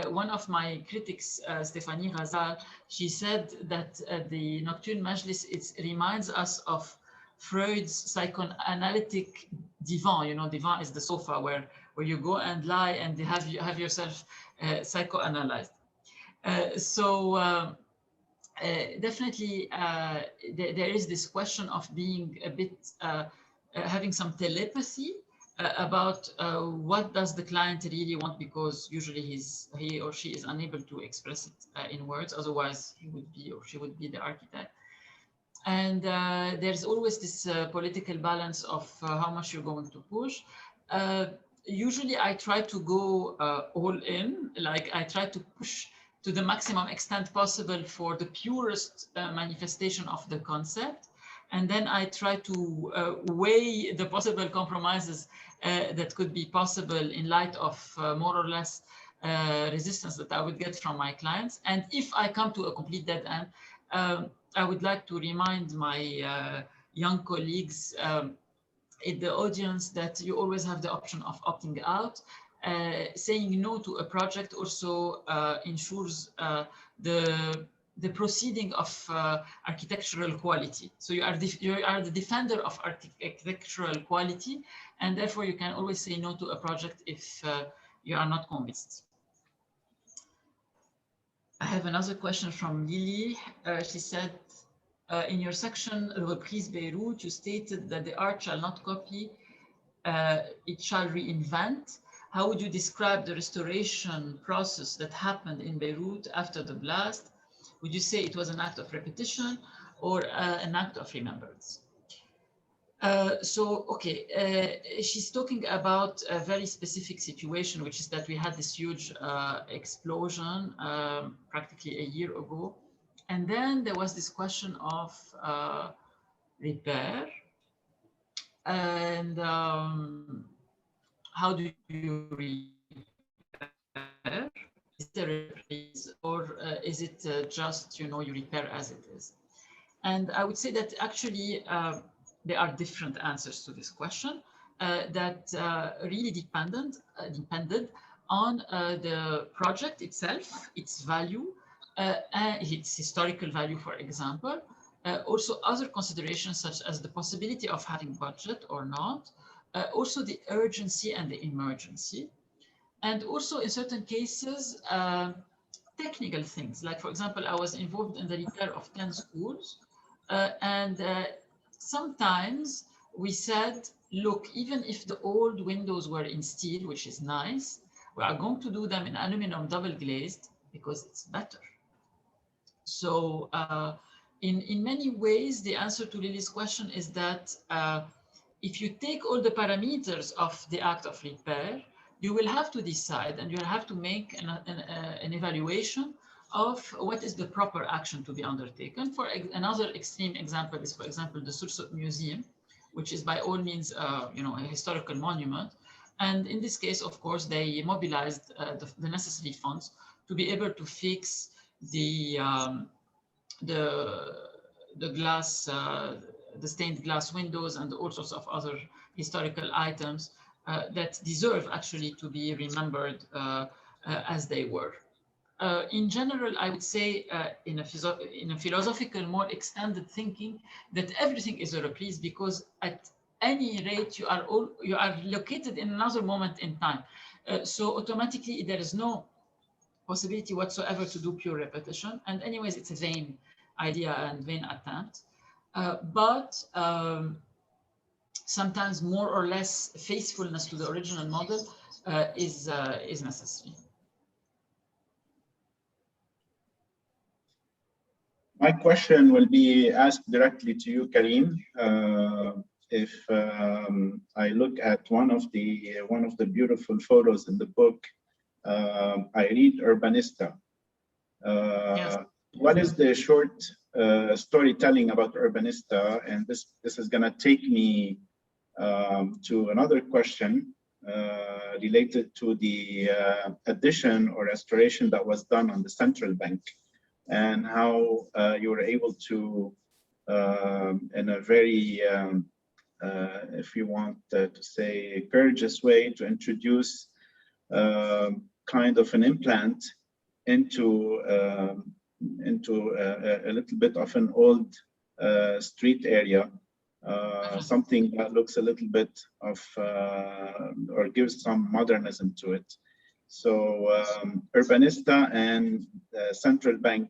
One of my critics, Stéphanie Ghazal, she said that the Nocturne Majlis, it reminds us of Freud's psychoanalytic divan. You know, divan is the sofa where you go and lie and have yourself psychoanalyzed. Definitely, there is this question of being a bit, having some telepathy about what does the client really want, because usually he or she is unable to express it in words, otherwise he would be or she would be the architect. And there's always this political balance of how much you're going to push. Usually I try to go all in, like I try to push to the maximum extent possible for the purest manifestation of the concept. And then I try to weigh the possible compromises that could be possible in light of more or less resistance that I would get from my clients. And if I come to a complete dead end, I would like to remind my young colleagues in the audience that you always have the option of opting out. Saying no to a project also ensures the proceeding of architectural quality. So you are the defender of architectural quality, and therefore you can always say no to a project if you are not convinced. I have another question from Lily. She said, in your section, Reprise Beirut, you stated that the art shall not copy, it shall reinvent. How would you describe the restoration process that happened in Beirut after the blast? Would you say it was an act of repetition or an act of remembrance? She's talking about a very specific situation, which is that we had this huge explosion practically a year ago. And then there was this question of repair. And how do you repair? Is there a reprise, or is it just, you repair as it is? And I would say that actually there are different answers to this question that really depended on the project itself, its value, its historical value, for example. Also other considerations such as the possibility of having budget or not, also the urgency and the emergency, and also in certain cases, technical things. Like, for example, I was involved in the repair of 10 schools, and sometimes we said, look, even if the old windows were in steel, which is nice, we are going to do them in aluminum double glazed because it's better. So in many ways, the answer to Lily's question is that if you take all the parameters of the act of repair, you will have to decide and you'll have to make an evaluation of what is the proper action to be undertaken. For another extreme example is, for example, the Sursut Museum, which is by all means, a historical monument. And in this case, of course, they mobilized the necessary funds to be able to fix the glass, the stained glass windows and all sorts of other historical items that deserve actually to be remembered as they were. In general, I would say in a philosophical, more extended thinking, that everything is a reprise, because at any rate, you are located in another moment in time. So automatically, there is no possibility whatsoever to do pure repetition. And anyways, it's a vain idea and vain attempt. But sometimes more or less faithfulness to the original model is necessary. My question will be asked directly to you, Karim. If I look at one of the beautiful photos in the book, I read Urbanista. Yes. What is the short storytelling about Urbanista? And this is going to take me to another question related to the addition or restoration that was done on the central bank, and how you were able to, in a very, if you want to say, courageous way, to introduce kind of an implant into a little bit of an old street area, something that looks a little bit of, or gives some modernism to it. So Urbanista and central bank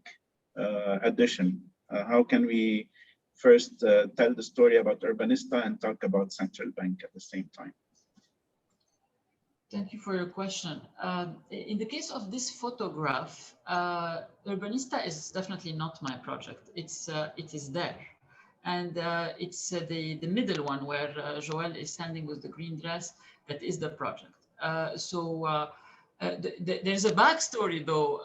addition. How can we first tell the story about Urbanista and talk about central bank at the same time? Thank you for your question. In the case of this photograph, Urbanista is definitely not my project. It is there. And it's the middle one where Joël is standing with the green dress. That is the project. There's a backstory, though,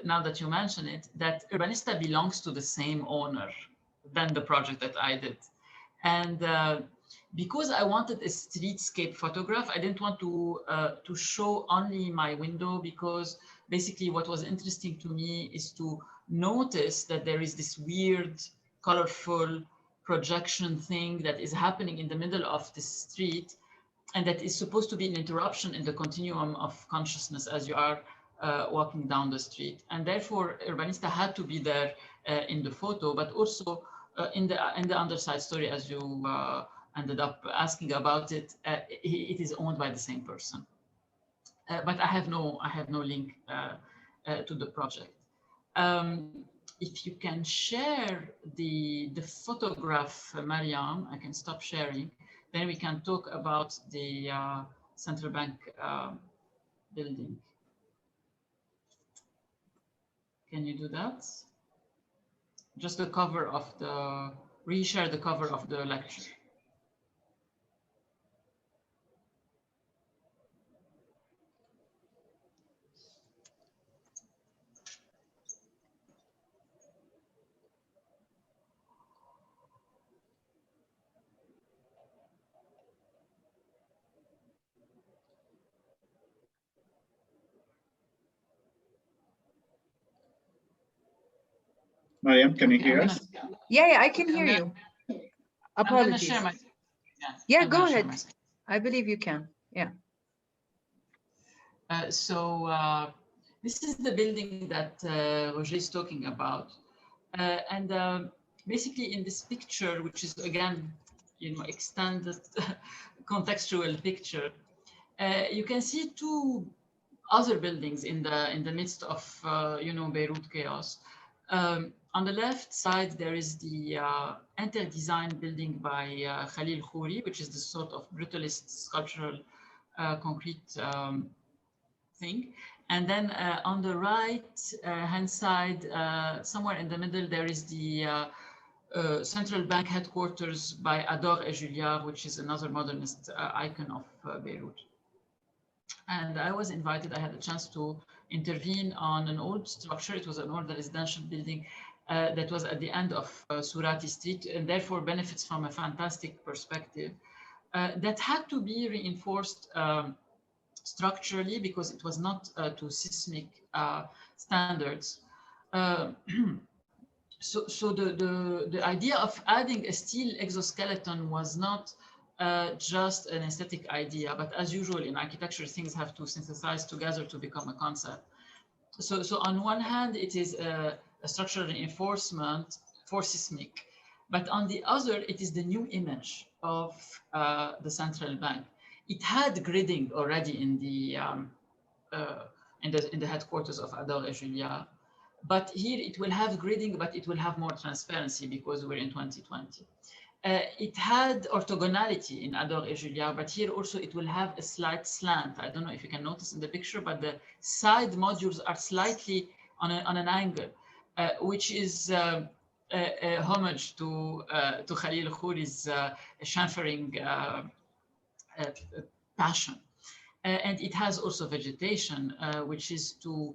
now that you mention it, that Urbanista belongs to the same owner than the project that I did. And because I wanted a streetscape photograph, I didn't want to show only my window, because basically what was interesting to me is to notice that there is this weird, colorful projection thing that is happening in the middle of the street, and that is supposed to be an interruption in the continuum of consciousness as you are walking down the street. And therefore, Urbanista had to be there in the photo, but also in the underside story, as you ended up asking about it, it is owned by the same person. But I have no link to the project. If you can share the photograph, Mariam, I can stop sharing. Then we can talk about the central bank building. Can you do that? Just the cover of the, reshare the cover of the lecture. Mariam, can you hear us? Yeah, I can hear you. Apologies. I'm share my, yeah, go ahead. I believe you can. Yeah. This is the building that Roger is talking about. Basically in this picture, which is again, extended contextual picture, you can see two other buildings in the midst of, Beirut chaos. On the left side, there is the inter-design building by Khalil Khouri, which is the sort of brutalist sculptural concrete thing. And then on the right hand side, somewhere in the middle, there is the central bank headquarters by Ador et Juliard, which is another modernist icon of Beirut. And I was invited, I had a chance to intervene on an old structure. It was an old residential building that was at the end of Surati Street, and therefore benefits from a fantastic perspective that had to be reinforced structurally because it was not to seismic standards. So the idea of adding a steel exoskeleton was not just an aesthetic idea, but as usual in architecture, things have to synthesize together to become a concept. So on one hand, it is a structural reinforcement for seismic, but on the other, it is the new image of the central bank. It had gridding already in the headquarters of Ador et Juliard, but here it will have gridding, but it will have more transparency because we're in 2020. It had orthogonality in Ador et Juliard, but here also it will have a slight slant. I don't know if you can notice in the picture, but the side modules are slightly on an angle, which is a homage to Khalil Khouri's chamfering passion. And it has also vegetation, which is to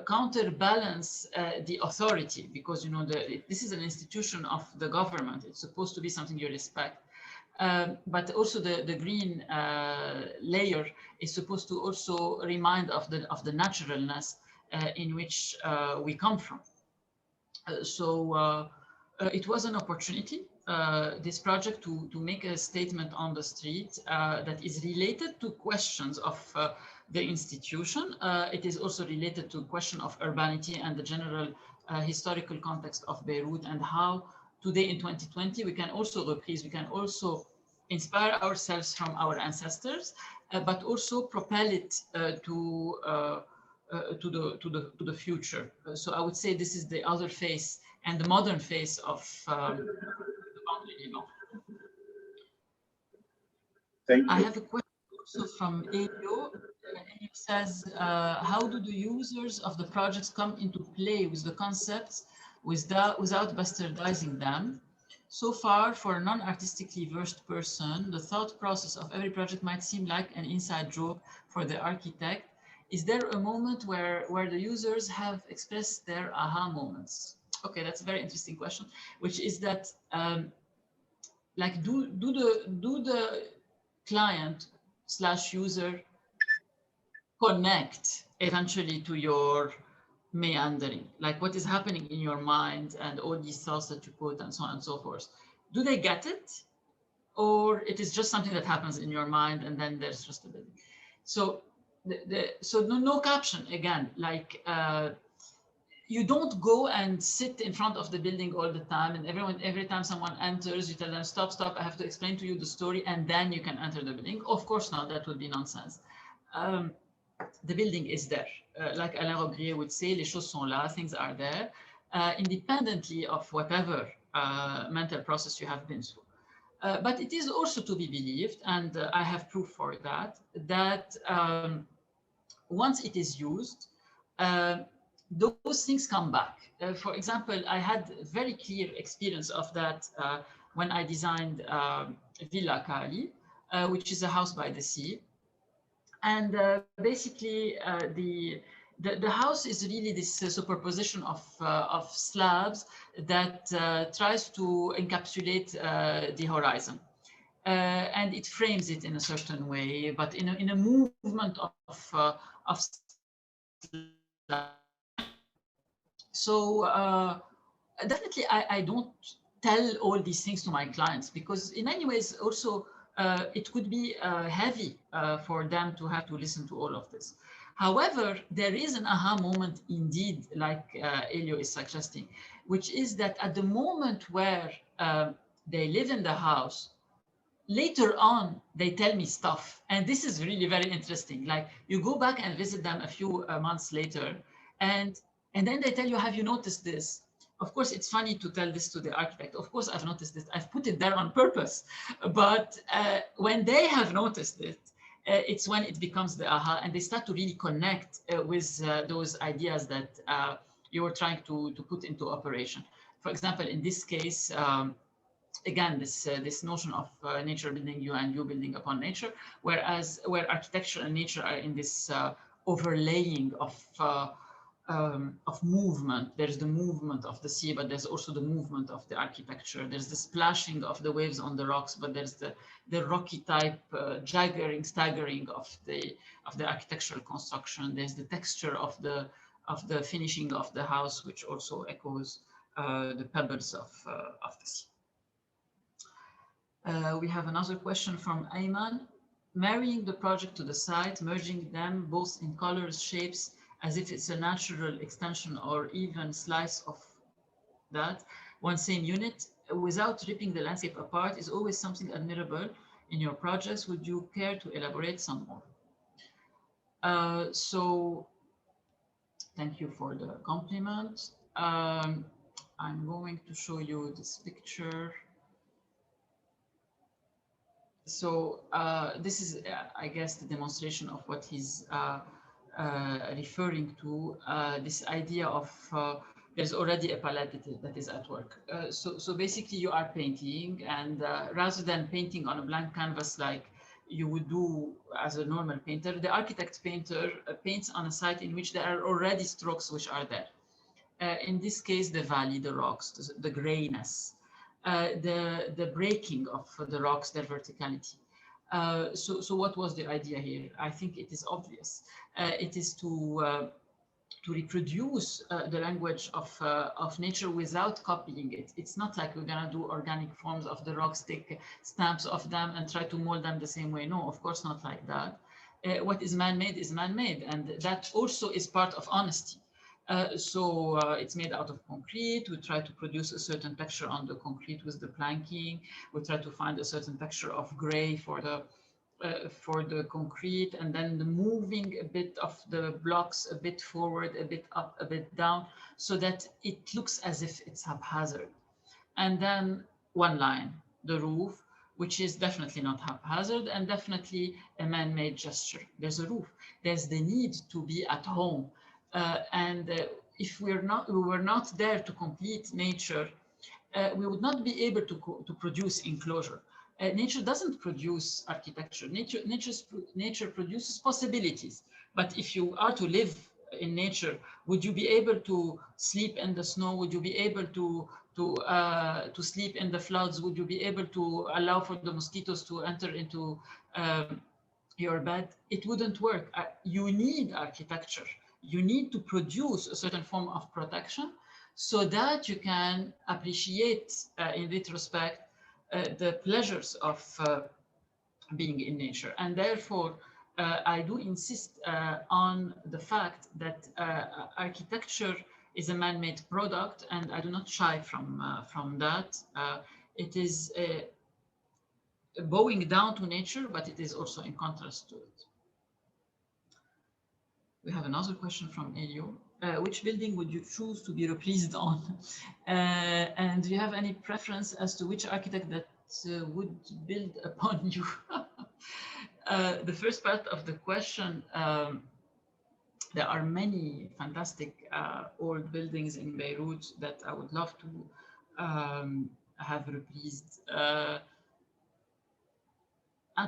counterbalance the authority, because this is an institution of the government. It's supposed to be something you respect. But also the green layer is supposed to also remind of the naturalness in which we come from. It was an opportunity, this project, to make a statement on the street that is related to questions of the institution. It is also related to the question of urbanity and the general historical context of Beirut, and how today in 2020 we can also reprise, we can also inspire ourselves from our ancestors, but also propel it to the future. So I would say this is the other face and the modern face of the boundary Liban. Thank you. I have a question also from Elio. It says, how do the users of the projects come into play with the concepts without bastardizing them? So far, for a non-artistically versed person, the thought process of every project might seem like an inside joke for the architect. Is there a moment where the users have expressed their aha moments? Okay, that's a very interesting question, which is that, like, do the client / user connect eventually to your meandering, like what is happening in your mind and all these thoughts that you put and so on and so forth? Do they get it, or it is just something that happens in your mind and then there's just a building? So no caption again, like you don't go and sit in front of the building all the time, and every time someone enters, you tell them, stop, I have to explain to you the story, and then you can enter the building. Of course not, that would be nonsense. the building is there. Like Alain Robrier would say, les choses sont là, things are there, independently of whatever mental process you have been through. But it is also to be believed, and I have proof for that, that once it is used, those things come back. For example, I had very clear experience of that when I designed Villa Kali, which is a house by the sea. And basically, the house is really this superposition of slabs that tries to encapsulate the horizon. And it frames it in a certain way, but in a movement of so definitely I don't tell all these things to my clients, because in many ways also it could be heavy for them to have to listen to all of this. However, there is an aha moment indeed, like Elio is suggesting, which is that at the moment where they live in the house, later on, they tell me stuff. And this is really very interesting. Like you go back and visit them a few months later, and then they tell you, have you noticed this? Of course, it's funny to tell this to the architect. Of course, I've noticed this. I've put it there on purpose. But when they have noticed it, it's when it becomes the aha, and they start to really connect with those ideas that you were trying to put into operation. For example, in this case, again, this notion of nature building you and you building upon nature, where architecture and nature are in this overlaying of movement. There's the movement of the sea, but there's also the movement of the architecture. There's the splashing of the waves on the rocks, but there's the rocky type jaggering, staggering of the architectural construction. There's the texture of the finishing of the house, which also echoes the pebbles of the sea. We have another question from Ayman. Marrying the project to the site, merging them both in colors, shapes, as if it's a natural extension or even slice of that, one same unit, without ripping the landscape apart, is always something admirable in your projects. Would you care to elaborate some more? So thank you for the compliment. I'm going to show you this picture. So this is, I guess, the demonstration of what he's referring to, this idea of there's already a palette that is at work. So basically you are painting, and rather than painting on a blank canvas like you would do as a normal painter, the architect painter paints on a site in which there are already strokes which are there. In this case, the valley, the rocks, the grayness, the breaking of the rocks, their verticality. So what was the idea here? I think it is obvious. It is to reproduce the language of nature without copying it. It's not like we're gonna do organic forms of the rocks, take stamps of them and try to mold them the same way. No, of course not like that. What is man-made is man-made, and that also is part of honesty. So it's made out of concrete. We try to produce a certain texture on the concrete with the planking. We try to find a certain texture of gray for the concrete, and then the moving a bit of the blocks a bit forward, a bit up, a bit down, so that it looks as if it's haphazard. And then one line, the roof, which is definitely not haphazard and definitely a man-made gesture. There's a roof. There's the need to be at home. If we were not there to complete nature, we would not be able to produce enclosure. Nature doesn't produce architecture. Nature produces possibilities. But if you are to live in nature, would you be able to sleep in the snow? Would you be able to sleep in the floods? Would you be able to allow for the mosquitoes to enter into your bed? It wouldn't work. You need architecture. You need to produce a certain form of protection so that you can appreciate in retrospect the pleasures of being in nature. And therefore, I do insist on the fact that architecture is a man-made product, and I do not shy from that. It is bowing down to nature, but it is also in contrast to it. We have another question from Elio. Which building would you choose to be reprised on? And do you have any preference as to which architect that would build upon you? The first part of the question, there are many fantastic old buildings in Beirut that I would love to have reprised.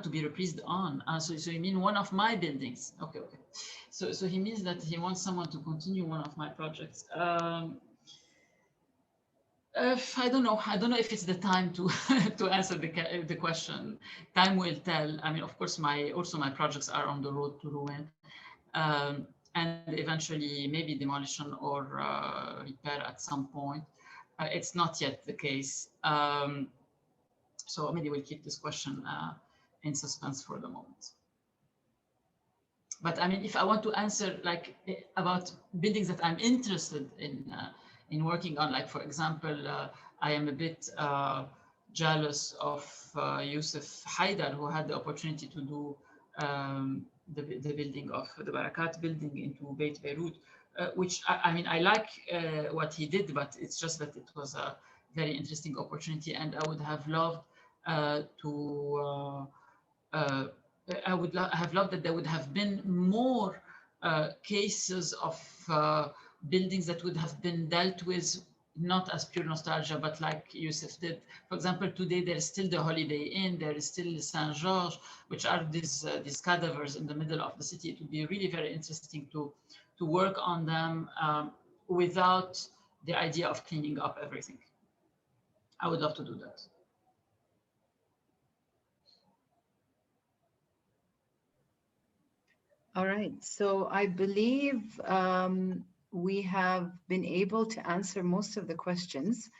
To be reprised on. So you mean one of my buildings? Okay. So he means that he wants someone to continue one of my projects. I don't know. I don't know if it's the time to to answer the question. Time will tell. I mean, of course, my projects are on the road to ruin, and eventually maybe demolition or repair at some point. It's not yet the case. So maybe we'll keep this question in suspense for the moment. But I mean, if I want to answer like about buildings that I'm interested in working on, like for example, I am a bit jealous of Youssef Haidar, who had the opportunity to do the building of the Barakat building into Beit Beirut, which I mean, I like what he did, but it's just that it was a very interesting opportunity, and I would have loved I would have loved that there would have been more cases of buildings that would have been dealt with not as pure nostalgia, but like Youssef did. For example, today there is still the Holiday Inn, there is still Saint George, which are these cadavers in the middle of the city. It would be really very interesting to work on them without the idea of cleaning up everything. I would love to do that. All right, so I believe we have been able to answer most of the questions.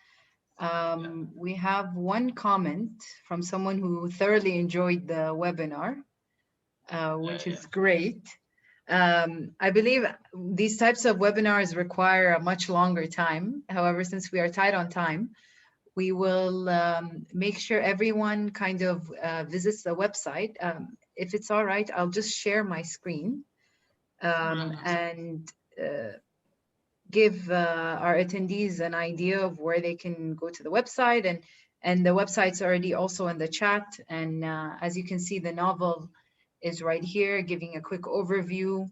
We have one comment from someone who thoroughly enjoyed the webinar, which is great. I believe these types of webinars require a much longer time. However, since we are tight on time, we will make sure everyone kind of visits the website. If it's all right, I'll just share my screen and give our attendees an idea of where they can go to the website. And the website's already also in the chat. And as you can see, the novel is right here, giving a quick overview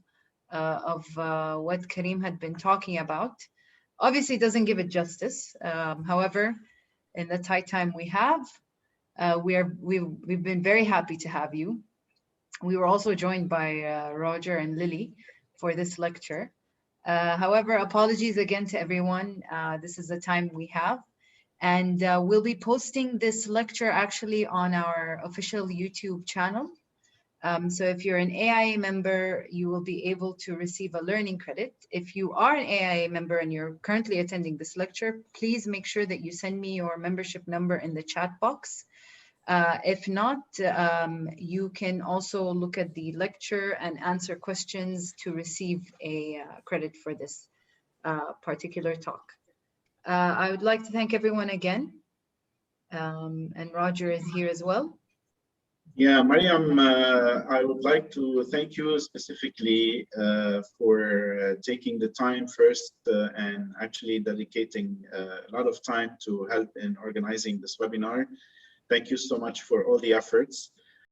of what Karim had been talking about. Obviously, it doesn't give it justice. However, in the tight time we have, we've been very happy to have you. We were also joined by Roger and Lily for this lecture. However, apologies again to everyone. This is the time we have. And we'll be posting this lecture actually on our official YouTube channel. So if you're an AIA member, you will be able to receive a learning credit. If you are an AIA member and you're currently attending this lecture, please make sure that you send me your membership number in the chat box. If not, you can also look at the lecture and answer questions to receive a credit for this particular talk. I would like to thank everyone again. And Roger is here as well. Yeah, Mariam, I would like to thank you specifically for taking the time first and actually dedicating a lot of time to help in organizing this webinar. Thank you so much for all the efforts.